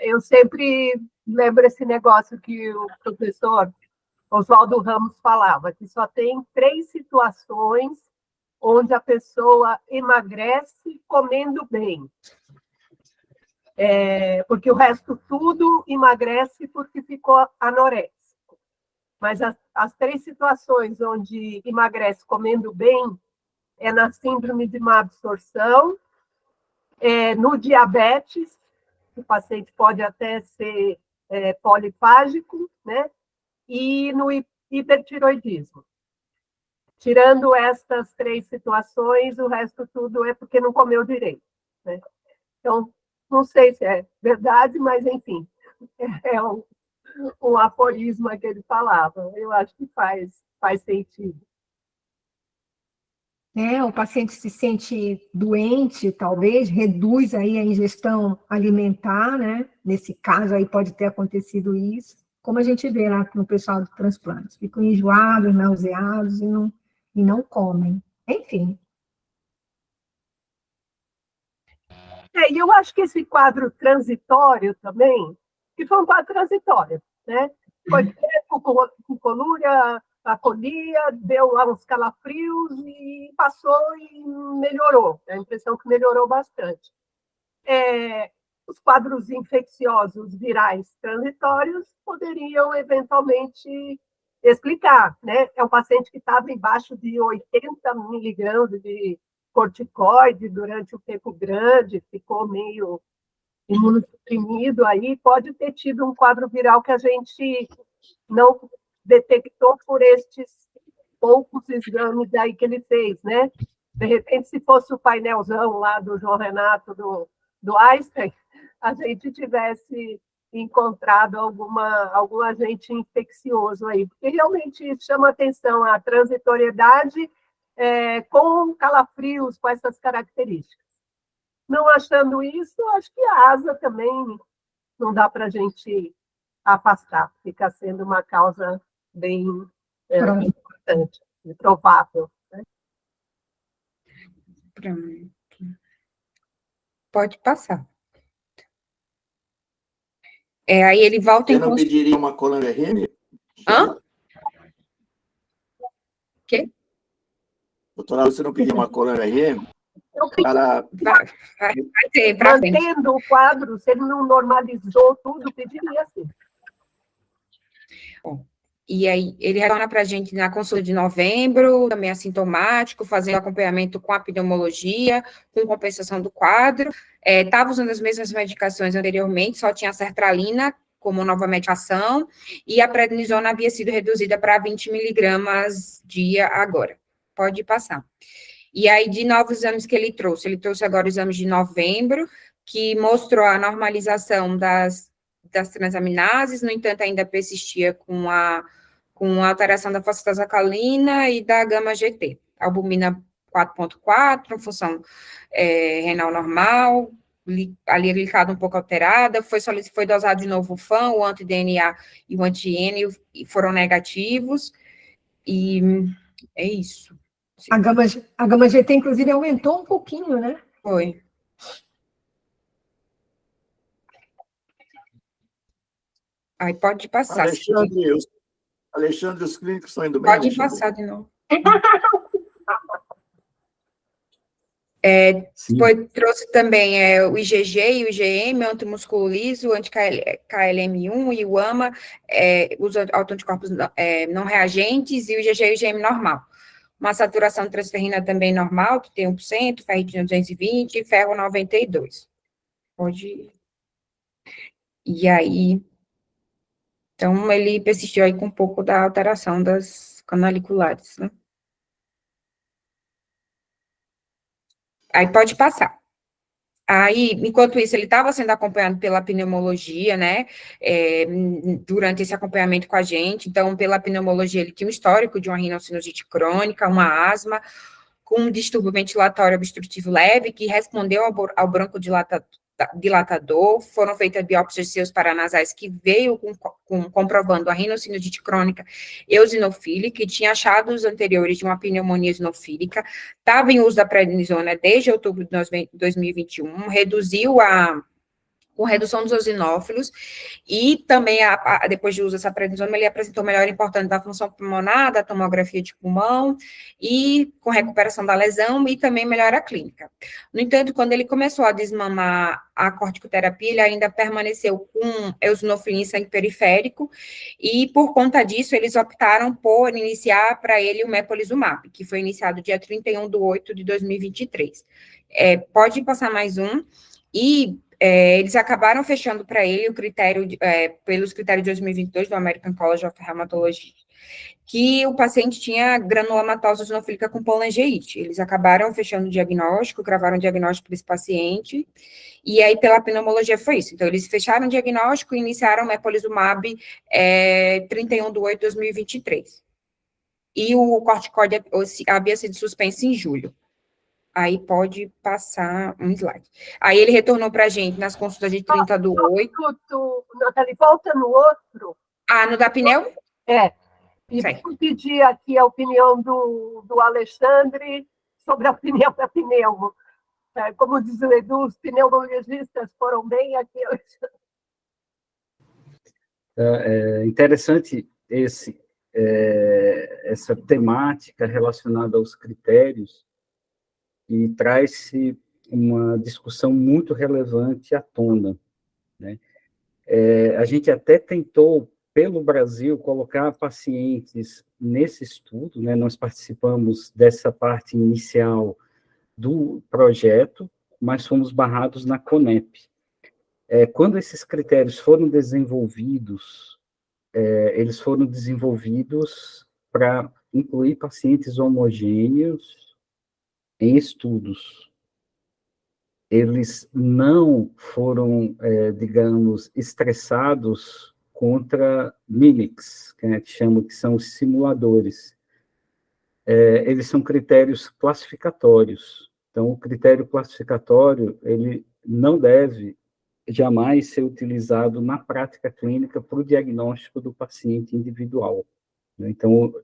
Eu sempre lembro esse negócio que o professor Oswaldo Ramos falava, que só tem 3 situações onde a pessoa emagrece comendo bem. Porque o resto tudo emagrece porque ficou anoréxico. Mas as 3 situações onde emagrece comendo bem é na síndrome de má absorção, no diabetes, o paciente pode até ser polifágico, né? E no hipertiroidismo. Tirando estas 3 situações, o resto tudo é porque não comeu direito, né? Então, não sei se é verdade, mas, enfim, é um aforisma que ele falava. Eu acho que faz sentido. O paciente se sente doente, talvez, reduz aí a ingestão alimentar, né? Nesse caso aí pode ter acontecido isso, como a gente vê lá no pessoal do transplante. Ficam enjoados, nauseados e não comem. Enfim. E eu acho que esse quadro transitório também, que foi um quadro transitório, né? Foi com colúria, acolhia, deu lá uns calafrios e passou e melhorou. A impressão que melhorou bastante. Os quadros infecciosos virais transitórios poderiam eventualmente explicar, né? É um paciente que estava embaixo de 80 miligramas de corticoide durante um tempo grande, ficou meio imunossuprimido aí, pode ter tido um quadro viral que a gente não detectou por estes poucos exames aí que ele fez, né? De repente, se fosse o painelzão lá do João Renato, do Einstein, a gente tivesse encontrado algum agente infeccioso aí, porque realmente chama atenção a transitoriedade com calafrios, com essas características. Não achando isso, acho que a asa também não dá para a gente afastar, fica sendo uma causa bem importante, provável. Né? Pronto. Pode passar. Aí ele volta Você não pediria uma colônia RM? Hã? Quê? Doutora, você não pediria uma colônia RM? Para... Vai ter, para frente. Mantendo o quadro, se ele não normalizou tudo, pediria sim. Bom, e aí, ele retorna para a gente na consulta de novembro, também assintomático, fazendo acompanhamento com a pneumologia, com compensação do quadro. Estava usando as mesmas medicações anteriormente, só tinha a sertralina como nova medicação, e a prednisona havia sido reduzida para 20 miligramas dia agora. Pode passar. E aí, de novos exames que ele trouxe agora os exames de novembro, que mostrou a normalização das transaminases, no entanto, ainda persistia com a alteração da fosfatase alcalina e da gama-GT. Albumina 4.4, função renal normal, a glicada um pouco alterada, foi dosado de novo o FAN, o anti-DNA e o anti-N, e foram negativos, e é isso. A gama-GT, inclusive, aumentou um pouquinho, né? Foi. Aí pode passar. Alexandre, os clínicos estão indo bem, Pode Alexandre? passar de novo. Sim. Trouxe também o IgG e o IgM, antimusculo liso, anti-KLM1 e o AMA, os autoanticorpos não reagentes, e o IgG e o IgM normal. Uma saturação de transferrina também normal, que tem 1%, ferritina 220 e ferro 92. Pode... E aí... Então, ele persistiu aí com um pouco da alteração das canaliculares, né? Aí pode passar. Aí, enquanto isso, ele estava sendo acompanhado pela pneumologia, né, durante esse acompanhamento com a gente. Então, pela pneumologia, ele tinha um histórico de uma rinocinusite crônica, uma asma, com um distúrbio ventilatório obstrutivo leve, que respondeu ao broncodilatador. Foram feitas biópsias de seios paranasais, que veio comprovando a rinocinusite crônica eosinofílica, e tinha achados anteriores de uma pneumonia eosinofílica. Estava em uso da prednisona desde outubro de 2021, reduziu com redução dos eosinófilos, e também, depois de uso dessa prednisona, ele apresentou melhora importante da função pulmonar, da tomografia de pulmão, e com recuperação da lesão, e também melhora clínica. No entanto, quando ele começou a desmamar a corticoterapia, ele ainda permaneceu com eosinofilia em sangue periférico, e por conta disso, eles optaram por iniciar para ele o mepolizumab, que foi iniciado dia 31/8/2023. Pode passar mais um, e eles acabaram fechando para ele o critério, pelos critérios de 2022 do American College of Rheumatology, que o paciente tinha granulomatose eosinofílica com polangite. Eles acabaram fechando o diagnóstico, gravaram o diagnóstico para esse paciente, e aí pela pneumologia foi isso. Então, eles fecharam o diagnóstico e iniciaram o mepolizumab 31/8/2023. E o corticoide havia sido suspenso em julho. Aí pode passar um slide. Aí ele retornou para a gente nas consultas de 30/8. Nathalie, volta no outro. No da pneu? E vou pedir aqui a opinião do Alexandre sobre a opinião da pneumo. Como diz o Edu, os pneumologistas foram bem aqui. É interessante essa temática relacionada aos critérios, e traz-se uma discussão muito relevante à tona, né? A gente até tentou, pelo Brasil, colocar pacientes nesse estudo, né? Nós participamos dessa parte inicial do projeto, mas fomos barrados na CONEP. Quando esses critérios foram desenvolvidos, eles foram desenvolvidos para incluir pacientes homogêneos em estudos. Eles não foram, digamos, estressados contra mimics, que a gente chama que são os simuladores. Eles são critérios classificatórios. Então, o critério classificatório, ele não deve jamais ser utilizado na prática clínica para o diagnóstico do paciente individual. Então,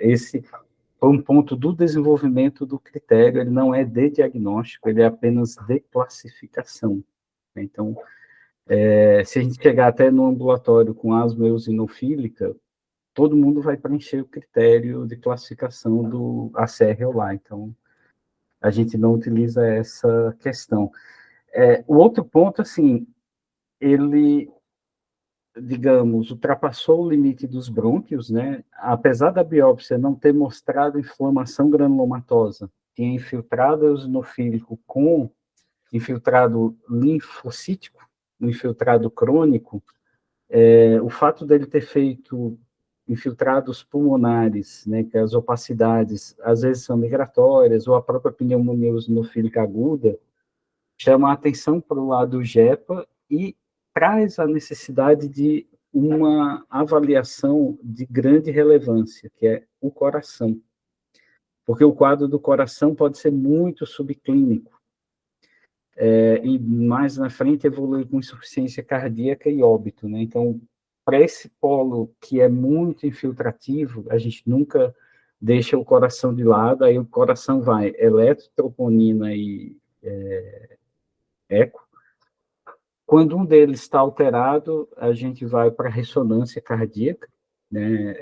esse foi um ponto do desenvolvimento do critério, ele não é de diagnóstico, ele é apenas de classificação. Então, se a gente chegar até no ambulatório com asma eosinofílica, todo mundo vai preencher o critério de classificação do ACR lá. Então, a gente não utiliza essa questão. O outro ponto, assim, ele, digamos, ultrapassou o limite dos brônquios, né? Apesar da biópsia não ter mostrado inflamação granulomatosa, tinha infiltrado eosinofílico com infiltrado linfocítico, infiltrado crônico, o fato dele ter feito infiltrados pulmonares, né, que as opacidades às vezes são migratórias, ou a própria pneumonia eosinofílica aguda, chama a atenção para o lado JEPA e traz a necessidade de uma avaliação de grande relevância, que é o coração. Porque o quadro do coração pode ser muito subclínico, e mais na frente evolui com insuficiência cardíaca e óbito, né? Então, para esse polo que é muito infiltrativo, a gente nunca deixa o coração de lado, aí o coração vai eletrotroponina e eco. Quando um deles está alterado, a gente vai para a ressonância cardíaca, né?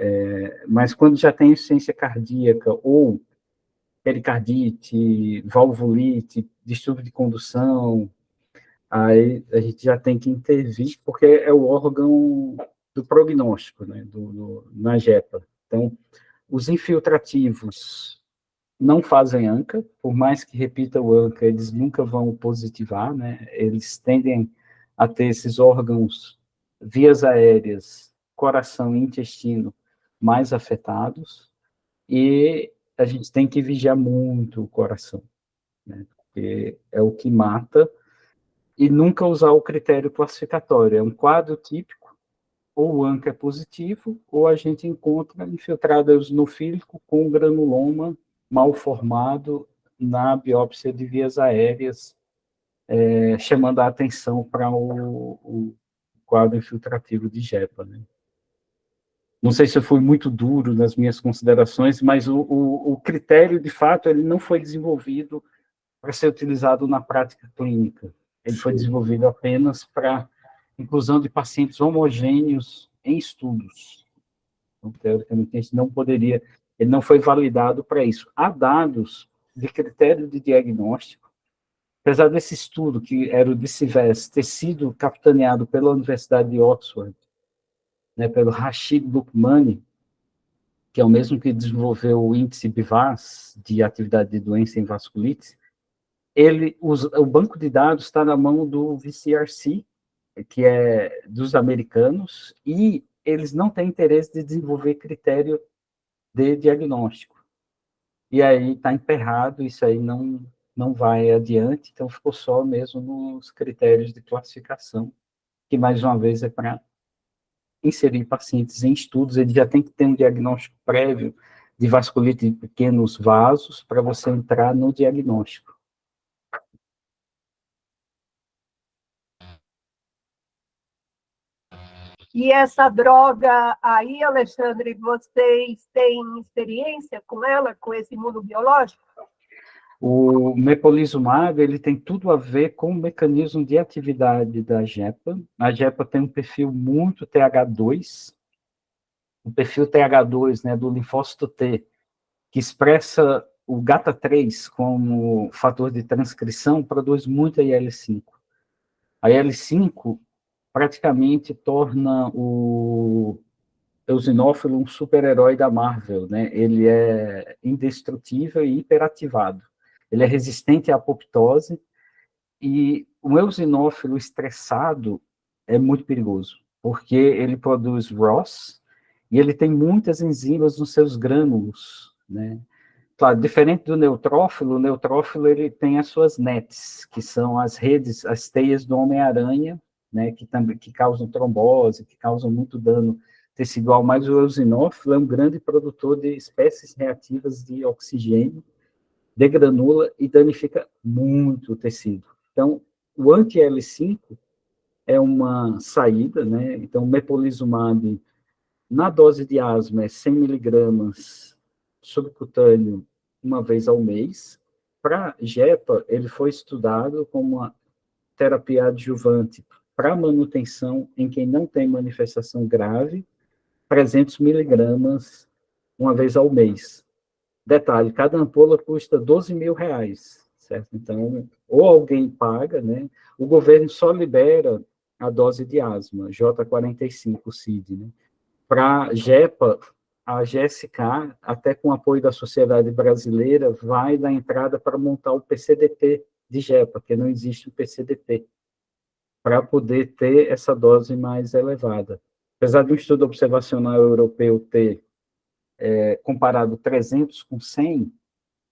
Mas quando já tem insuficiência cardíaca ou pericardite, valvulite, distúrbio de condução, aí a gente já tem que intervir, porque é o órgão do prognóstico, né, na JEPA. Então, os infiltrativos não fazem ANCA, por mais que repita o ANCA, eles nunca vão positivar, né, eles tendem a ter esses órgãos, vias aéreas, coração e intestino mais afetados, e a gente tem que vigiar muito o coração, né, porque é o que mata, e nunca usar o critério classificatório. É um quadro típico, ou o ANCA é positivo, ou a gente encontra infiltrado eosinofílico com granuloma mal formado na biópsia de vias aéreas, chamando a atenção para o quadro infiltrativo de JEPA, né? Não sei se eu fui muito duro nas minhas considerações, mas o critério, de fato, ele não foi desenvolvido para ser utilizado na prática clínica. Ele foi desenvolvido apenas para inclusão de pacientes homogêneos em estudos. Então, teoricamente, a gente não poderia, ele não foi validado para isso. Há dados de critério de diagnóstico, apesar desse estudo, que era o de CIVES, ter sido capitaneado pela Universidade de Oxford, né, pelo Rashid Lukmani, que é o mesmo que desenvolveu o índice BIVAS, de atividade de doença em vasculite, o banco de dados está na mão do VCRC, que é dos americanos, e eles não têm interesse de desenvolver critério de diagnóstico. E aí está emperrado, isso aí não vai adiante, então ficou só mesmo nos critérios de classificação, que mais uma vez é para inserir pacientes em estudos, ele já tem que ter um diagnóstico prévio de vasculite de pequenos vasos para você entrar no diagnóstico. E essa droga aí, Alexandre, vocês têm experiência com ela, com esse imunobiológico? O mepolizumab, ele tem tudo a ver com o mecanismo de atividade da JEPA. A JEPA tem um perfil muito TH2, o perfil TH2, né, do linfócito T, que expressa o GATA3 como fator de transcrição, produz muito IL-5. A IL-5 praticamente torna o eosinófilo um super-herói da Marvel, né? Ele é indestrutível e hiperativado. Ele é resistente à apoptose, e o eosinófilo estressado é muito perigoso, porque ele produz ROS, e ele tem muitas enzimas nos seus grânulos, né? Claro, diferente do neutrófilo, o neutrófilo ele tem as suas NETs, que são as redes, as teias do Homem-Aranha, né, que causam trombose, que causam muito dano tecidual, mas o eosinófilo é um grande produtor de espécies reativas de oxigênio, degranula e danifica muito o tecido. Então, o anti-L5 é uma saída, né? Então, o mepolizumab, na dose de asma, é 100 miligramas subcutâneo uma vez ao mês. Para JEPA, ele foi estudado como uma terapia adjuvante para manutenção em quem não tem manifestação grave, 300 miligramas uma vez ao mês. Detalhe, cada ampola custa R$12.000, certo? Então, ou alguém paga, né? O governo só libera a dose de asma, J45, CID, né? Para JEPA, a GSK, até com apoio da Sociedade Brasileira, vai dar entrada para montar o PCDP de JEPA, porque não existe o PCDP, para poder ter essa dose mais elevada. Apesar de um estudo observacional europeu ter comparado 300 com 100,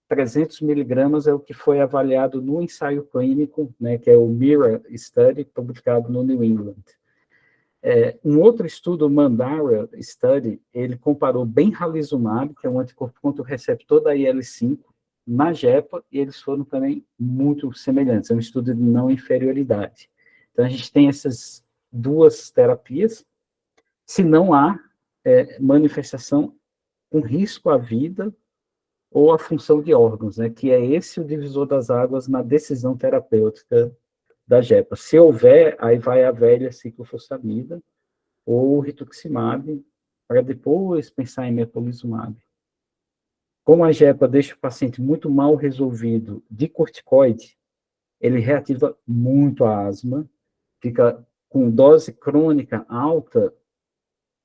300 miligramas é o que foi avaliado no ensaio clínico, né, que é o MIRA Study, publicado no New England. Um outro estudo, o Mandara Study, ele comparou benralizumab, que é um anticorpo contra o receptor da IL-5, na JEPA, e eles foram também muito semelhantes. É um estudo de não inferioridade. Então, a gente tem essas duas terapias. Se não há manifestação com risco à vida ou à função de órgãos, né, que é esse o divisor das águas na decisão terapêutica da JEPA. Se houver, aí vai a velha ciclofosfamida ou rituximab, para depois pensar em mepolizumab. Como a jepa deixa o paciente muito mal resolvido de corticoide, ele reativa muito a asma, fica com dose crônica alta,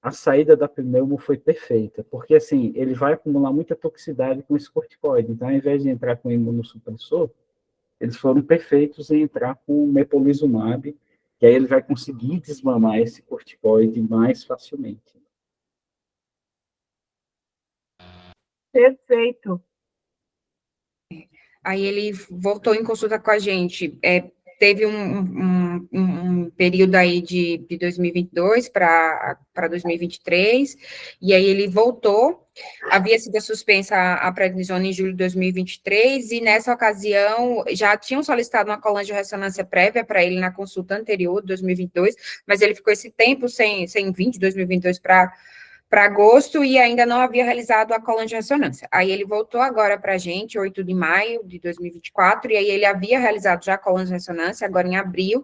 a saída da pneumo foi perfeita, porque, assim, ele vai acumular muita toxicidade com esse corticoide. Então, ao invés de entrar com imunossupressor, eles foram perfeitos em entrar com mepolizumab, que aí ele vai conseguir desmamar esse corticoide mais facilmente. Perfeito. Aí ele voltou em consulta com a gente. Teve um período aí de 2022 para 2023, e aí ele voltou. Havia sido suspensa a prednisona em julho de 2023, e nessa ocasião já tinham solicitado uma colangiorressonância prévia para ele na consulta anterior, de 2022, mas ele ficou esse tempo sem vir de 2022 para agosto, e ainda não havia realizado a colangiorressonância. Aí ele voltou agora para a gente, 8 de maio de 2024, e aí ele havia realizado já a colangiorressonância, agora em abril,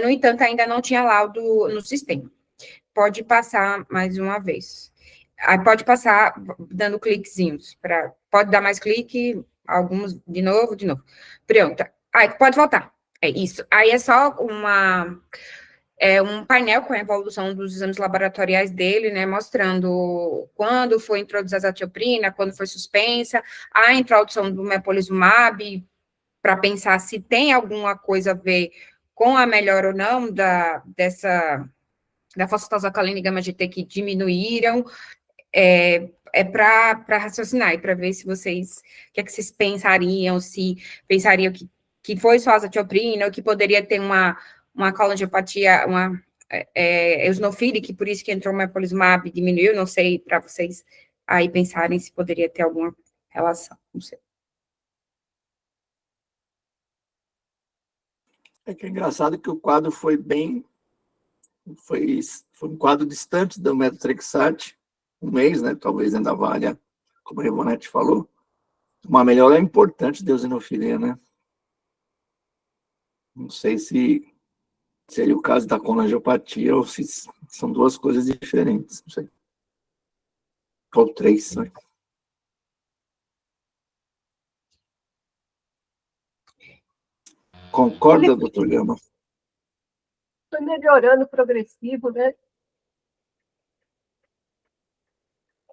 no entanto, ainda não tinha laudo no sistema. Pode passar mais uma vez. Aí pode passar dando cliquezinhos, pode dar mais clique, alguns, de novo. Pronto. Aí pode voltar. É isso. Aí é só um painel com a evolução dos exames laboratoriais dele, né, mostrando quando foi introduzida a azatioprina, quando foi suspensa, a introdução do mepolizumab, para pensar se tem alguma coisa a ver com a melhora ou não da fosfatase gama-GT que diminuíram, para raciocinar e para ver se vocês, o que é que vocês pensariam, se pensariam que foi só azatioprina, ou que poderia ter uma colangiopatia, uma eosinofílica, por isso que entrou o mepolizumab, diminuiu, não sei, para vocês aí pensarem se poderia ter alguma relação, não sei. É que é engraçado que o quadro foi um quadro distante do metotrexate, um mês, né, talvez ainda valha, como a Ivonete falou, uma melhora é importante de eosinofilia, né? Não sei se seria o caso da colangiopatia ou se são duas coisas diferentes, não sei. Ou três, né? Concorda, doutor Gama? Foi melhorando progressivo, né?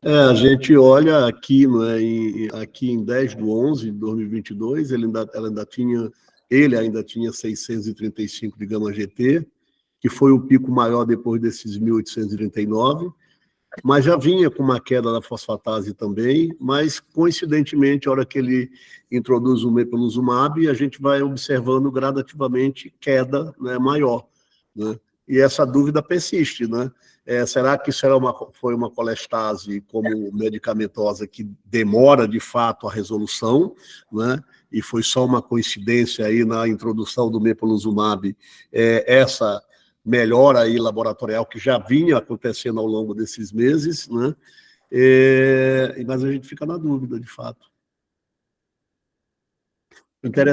A gente olha aqui, né, aqui em 10/11/2022, ele ainda tinha 635 de gama-GT, que foi o pico maior depois desses 1.839, mas já vinha com uma queda da fosfatase também, mas, coincidentemente, a hora que ele introduz o mepolizumab, a gente vai observando gradativamente queda, né, maior, né? E essa dúvida persiste, né? Será que isso foi uma colestase como medicamentosa que demora, de fato, a resolução, né? E foi só uma coincidência aí na introdução do mepolizumab, essa melhora aí laboratorial que já vinha acontecendo ao longo desses meses, né? Mas a gente fica na dúvida, de fato.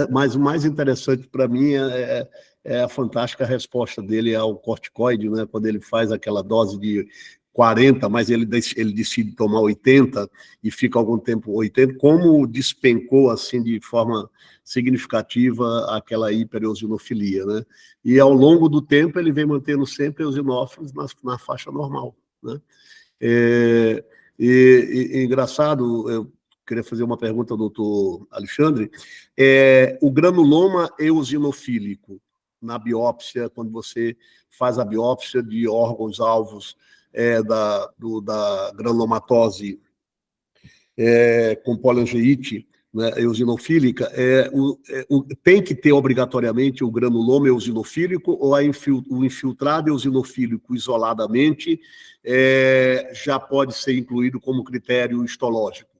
Mas o mais interessante para mim é a fantástica resposta dele ao corticoide, né? Quando ele faz aquela dose de 40, mas ele decide tomar 80 e fica algum tempo 80, como despencou assim de forma significativa aquela hipereosinofilia, né? E ao longo do tempo ele vem mantendo sempre eosinófilos na faixa normal, né? Engraçado, eu queria fazer uma pergunta ao doutor Alexandre. O granuloma eosinofílico, na biópsia, quando você faz a biópsia de órgãos-alvos da granulomatose com poliangeite, né, eosinofílica, tem que ter obrigatoriamente o granuloma eosinofílico ou o infiltrado eosinofílico isoladamente já pode ser incluído como critério histológico?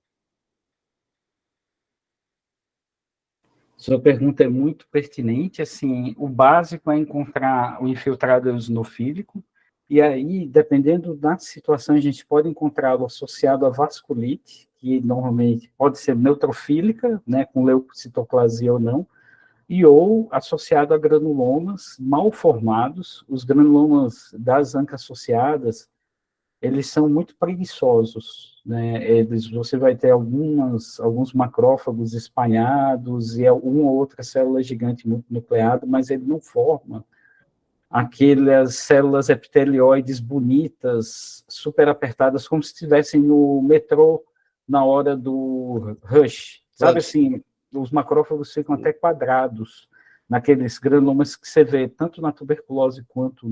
Sua pergunta é muito pertinente. Assim, o básico é encontrar o infiltrado eosinofílico, e aí, dependendo da situação, a gente pode encontrá-lo associado à vasculite, que normalmente pode ser neutrofílica, né, com leucocitoplasia ou não, ou associado a granulomas mal formados. Os granulomas das ANCA associadas, eles são muito preguiçosos, né? Você vai ter alguns macrófagos espalhados e uma ou outra célula gigante muito nucleada, mas ele não forma aquelas células epitelioides bonitas, super apertadas, como se estivessem no metrô na hora do rush. Sabe assim, os macrófagos ficam até quadrados naqueles granulomas que você vê tanto na tuberculose quanto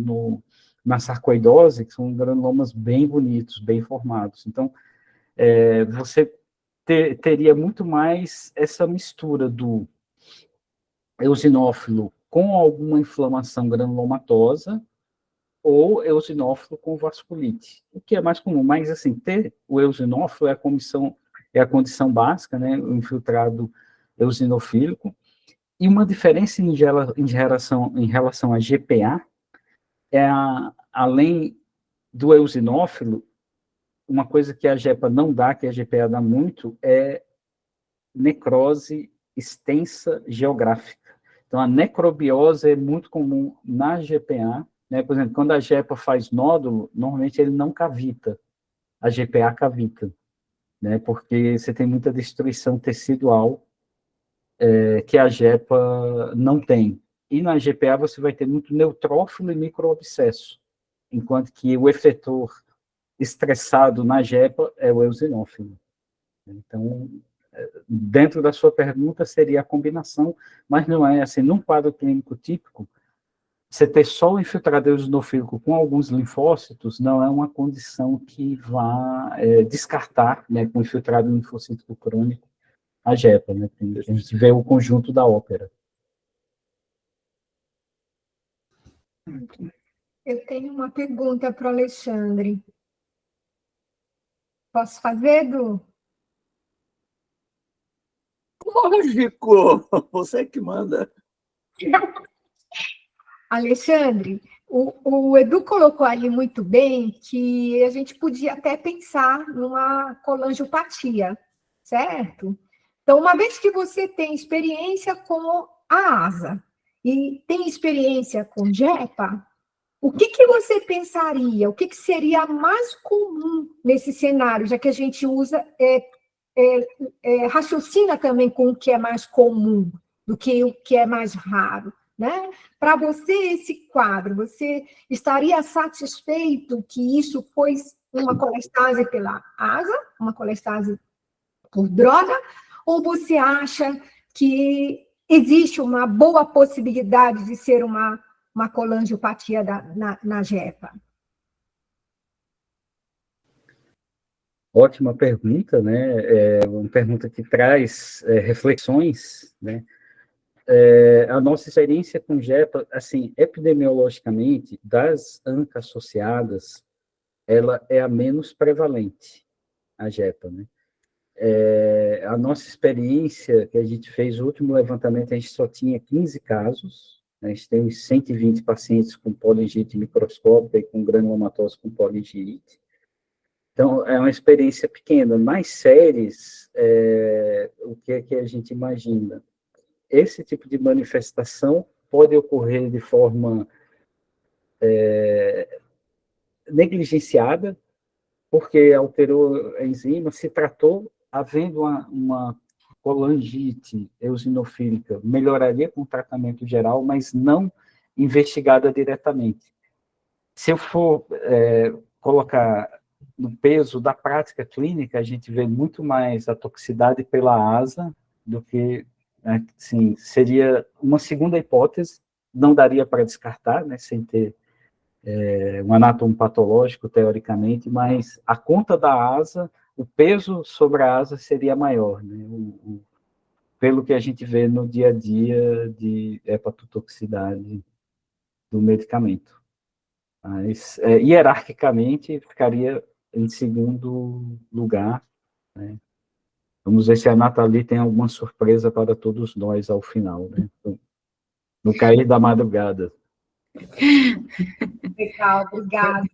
na sarcoidose, que são granulomas bem bonitos, bem formados. Então, você teria muito mais essa mistura do eosinófilo com alguma inflamação granulomatosa ou eosinófilo com vasculite, o que é mais comum. Mas, assim, ter o eosinófilo é a condição básica, né, o infiltrado eosinofílico. E uma diferença em relação a GPA além do eosinófilo, uma coisa que a GEPA não dá, que a GPA dá muito, é necrose extensa geográfica. Então, a necrobiose é muito comum na GPA, né? Por exemplo, quando a GEPA faz nódulo, normalmente ele não cavita, a GPA cavita, né? Porque você tem muita destruição tecidual que a GEPA não tem. E na GPA você vai ter muito neutrófilo e microabscesso, enquanto que o efetor estressado na GEPA é o eosinófilo. Então, dentro da sua pergunta, seria a combinação, mas não é assim, num quadro clínico típico, você ter só o infiltrado eosinofílico com alguns linfócitos não é uma condição que vá descartar, né, com infiltrado linfocítico crônico, a GEPA, né? A gente vê o conjunto da ópera. Eu tenho uma pergunta para o Alexandre. Posso fazer, Edu? Lógico, você que manda. Alexandre, o Edu colocou ali muito bem que a gente podia até pensar numa colangiopatia, certo? Então, uma vez que você tem experiência com a asa e tem experiência com GEPA, o que você pensaria? O que seria mais comum nesse cenário, já que a gente usa, raciocina também com o que é mais comum do que o que é mais raro, né? Para você, esse quadro, você estaria satisfeito que isso foi uma colestase pela asa, uma colestase por droga, ou você acha que existe uma boa possibilidade de ser uma colangiopatia na GEPA? Ótima pergunta, né? É uma pergunta que traz reflexões, né? A nossa experiência com GEPA, assim, epidemiologicamente, das ANCA associadas, ela é a menos prevalente, a GEPA, né? A nossa experiência, que a gente fez, o último levantamento, a gente só tinha 15 casos, né? A gente tem 120 pacientes com polingite microscópica e com granulomatose com polingite. Então, é uma experiência pequena. Nas séries, o que é que a gente imagina? Esse tipo de manifestação pode ocorrer de forma negligenciada, porque alterou a enzima, se tratou, havendo uma colangite eosinofílica, melhoraria com o tratamento geral, mas não investigada diretamente. Se eu for colocar no peso da prática clínica, a gente vê muito mais a toxicidade pela asa do que, assim, seria uma segunda hipótese, não daria para descartar, né, sem ter um anátomo patológico, teoricamente, mas a conta da asa, o peso sobre a asa seria maior, né, pelo que a gente vê no dia a dia de hepatotoxicidade do medicamento. Mas, hierarquicamente, ficaria em segundo lugar, né? Vamos ver se a Nathalie tem alguma surpresa para todos nós ao final, né? No cair da madrugada. Legal, obrigada.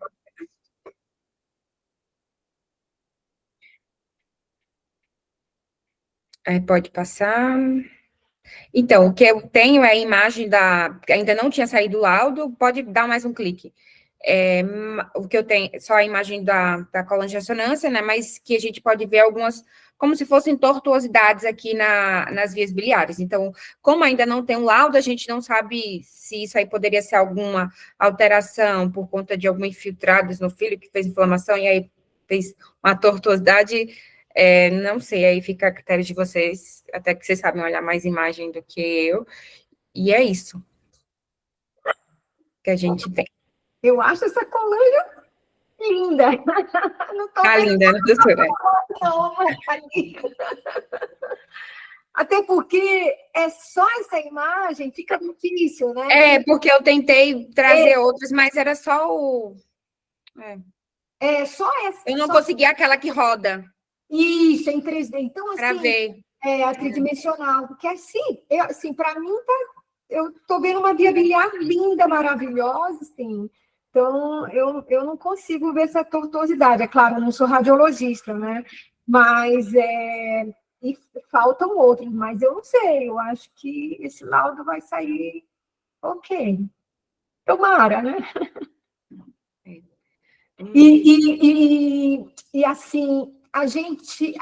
Pode passar. Então, o que eu tenho é a imagem ainda não tinha saído o laudo, pode dar mais um clique. o que eu tenho, só a imagem da coluna de ressonância, né, mas que a gente pode ver algumas, como se fossem tortuosidades aqui nas vias biliares. Então, como ainda não tem um laudo, a gente não sabe se isso aí poderia ser alguma alteração por conta de algum infiltrado eosinofílico que fez inflamação e aí fez uma tortuosidade, não sei, aí fica a critério de vocês, até que vocês sabem olhar mais imagem do que eu, e é isso que a gente tem. Eu acho essa coluna linda. Não tô Tá linda, né, doutora? não, tá linda. Até porque é só essa imagem, fica difícil, né? Porque eu tentei trazer outras, mas era só o... É só essa. Eu não só... consegui aquela que roda. Isso, em 3D. Então, Para assim, ver. a tridimensional. Porque, assim, para mim, eu estou vendo uma via biliar linda, maravilhosa, assim. Então, eu não consigo ver essa tortuosidade. É claro, eu não sou radiologista, né? Mas e faltam outros, mas eu não sei. Eu acho que esse laudo vai sair ok. Tomara, né? E assim, a gente,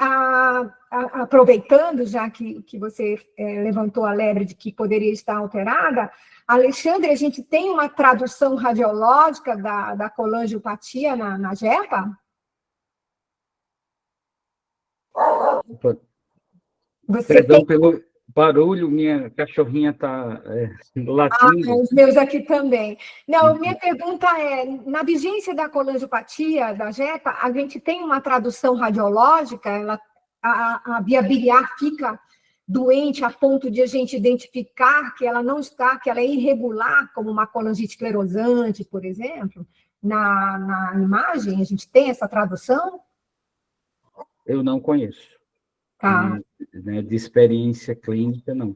aproveitando, já que você levantou a lebre de que poderia estar alterada, Alexandre, a gente tem uma tradução radiológica da colangiopatia na JEPA? Perdão pelo barulho, minha cachorrinha está latindo. Os meus aqui também. Não, minha pergunta é, na vigência da colangiopatia, da JEPA, a gente tem uma tradução radiológica, a via biliar fica doente a ponto de a gente identificar que ela não está, que ela é irregular, como uma colangite esclerosante, por exemplo? Na imagem, a gente tem essa tradução? Eu não conheço. Tá. De experiência clínica, não.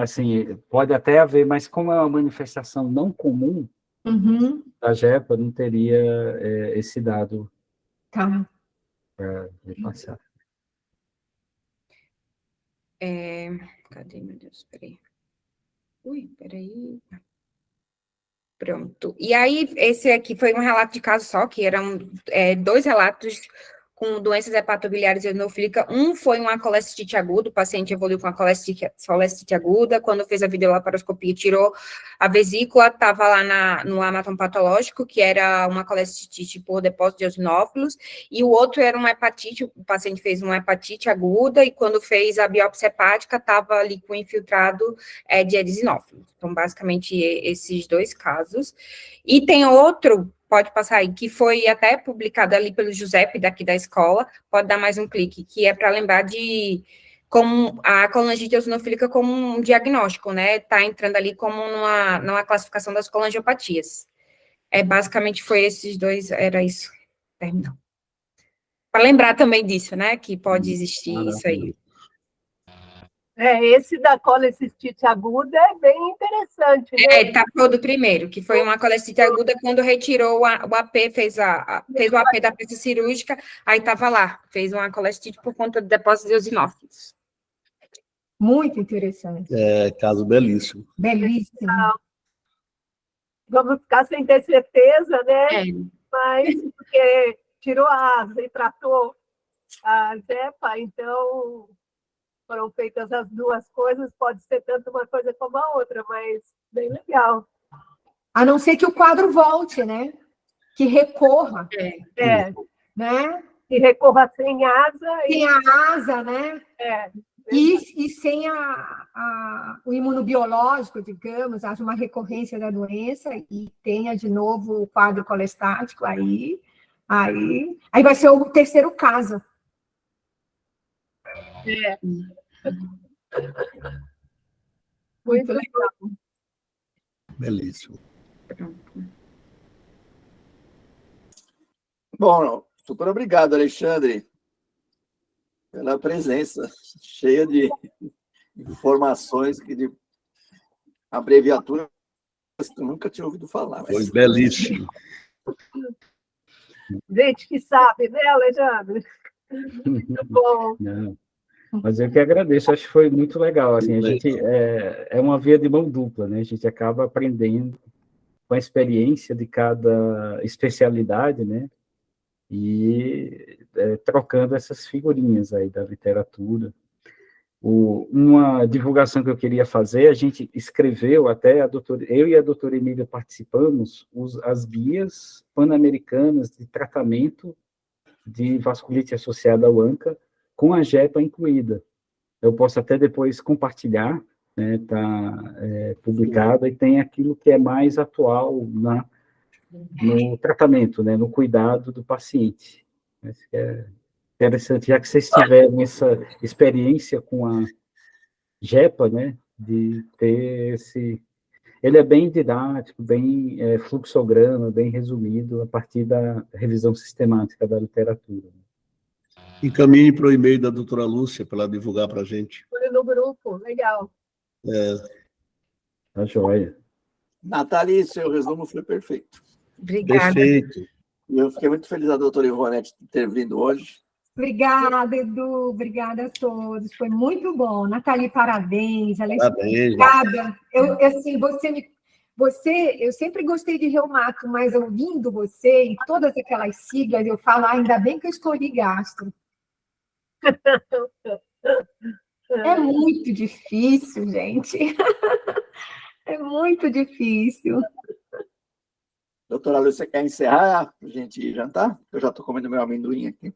Assim, pode até haver, mas como é uma manifestação não comum, a JEPA não teria esse dado para passar. Cadê, meu Deus? Peraí. Peraí. Pronto. E aí, esse aqui foi um relato de caso só, que eram 2 relatos com doenças hepatobiliares eosinofílicas. Um foi uma colestite aguda, o paciente evoluiu com a colestite aguda, quando fez a videolaparoscopia, tirou a vesícula, estava lá no hematom patológico, que era uma colestite por depósito de eosinófilos, e o outro era uma hepatite, o paciente fez uma hepatite aguda, e quando fez a biópsia hepática, estava ali com infiltrado de eosinófilos. Então, basicamente, esses 2 casos. E tem outro, pode passar aí, que foi até publicado ali pelo Giuseppe, daqui da escola, pode dar mais um clique, que é para lembrar de como a colangite eosinofílica como um diagnóstico, né? Está entrando ali como numa classificação das colangiopatias. Basicamente foi esses 2, era isso. Terminou. Para lembrar também disso, né? Que pode existir isso aí. Esse da colecistite aguda é bem interessante, né? Tapou do primeiro, que foi uma colecistite aguda, quando retirou o AP, fez o AP da peça cirúrgica, aí estava lá, fez uma colestite por conta do depósito de eosinófilos. Muito interessante. Caso belíssimo. Belíssimo. Vamos ficar sem ter certeza, né? Mas, porque tirou a asa e tratou a JEPA, então foram feitas as 2 coisas, pode ser tanto uma coisa como a outra, mas bem legal. A não ser que o quadro volte, né? Que recorra. Né? Que recorra sem asa. Sem a asa, né? E sem o imunobiológico, digamos, haja uma recorrência da doença e tenha de novo o quadro colestático, aí vai ser o 3º caso. Muito legal. Belíssimo. Bom, super obrigado, Alexandre, pela presença, cheia de informações de abreviaturas que eu nunca tinha ouvido falar. Foi belíssimo. Gente que sabe, né, Alexandre? Muito bom. Não. Mas eu que agradeço, acho que foi muito legal. Assim, a gente, é uma via de mão dupla, né? A gente acaba aprendendo com com a experiência de cada especialidade, né? E trocando essas figurinhas aí da literatura. Uma divulgação que eu queria fazer, a gente escreveu até, eu e a doutora Emília participamos, as guias pan-americanas de tratamento de vasculite associada ao ANCA, com a JEPA incluída. Eu posso até depois compartilhar, né, tá publicada, e tem aquilo que é mais atual no tratamento, né, no cuidado do paciente. Isso que é interessante, já que vocês tiveram essa experiência com a JEPA, né, de ter esse... Ele é bem didático, bem fluxograma, bem resumido, a partir da revisão sistemática da literatura. Encaminhe para o e-mail da doutora Lúcia, para ela divulgar para a gente. Foi no grupo, legal. Tá joia. Nathalie, seu resumo foi perfeito. Obrigada. Perfeito. Eu fiquei muito feliz da doutora Ivonete ter vindo hoje. Obrigada, Edu. Obrigada a todos. Foi muito bom. Nathalie, parabéns. Ela é Parabéns. explicada. Eu sempre gostei de reumato, mas ouvindo você e todas aquelas siglas, eu falo, ainda bem que eu escolhi gastro. É muito difícil, gente. É muito difícil. Doutora Lúcia, quer encerrar para a gente ir jantar? Eu já estou comendo meu amendoim aqui.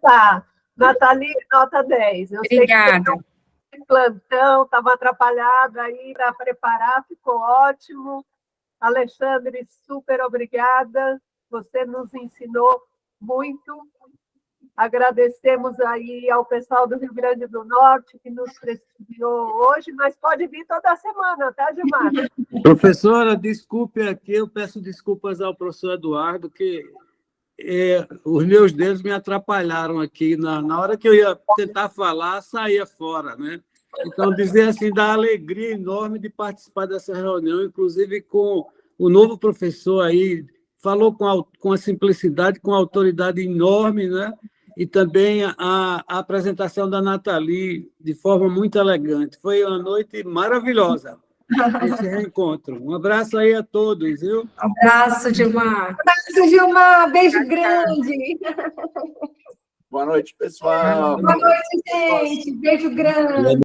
Tá. Nathalie, nota 10. Eu Obrigada. sei que você plantão, estava atrapalhada aí para preparar, ficou ótimo. Alexandre, super obrigada. Você nos ensinou muito. Agradecemos aí ao pessoal do Rio Grande do Norte que nos prestigiou hoje, mas pode vir toda semana, tá, Gilmar? Professora, desculpe aqui, eu peço desculpas ao professor Eduardo, que os meus dedos me atrapalharam aqui. Na hora que eu ia tentar falar, saía fora, né? Então, dizer assim, da alegria enorme de participar dessa reunião, inclusive com o novo professor aí, falou com a simplicidade, com a autoridade enorme, né? E também a apresentação da Nathalie de forma muito elegante. Foi uma noite maravilhosa, esse reencontro. Um abraço aí a todos, viu? Abraço, Gilmar. Abraço, Gilmar. Beijo grande. Boa noite, pessoal. Boa noite, gente. Beijo grande.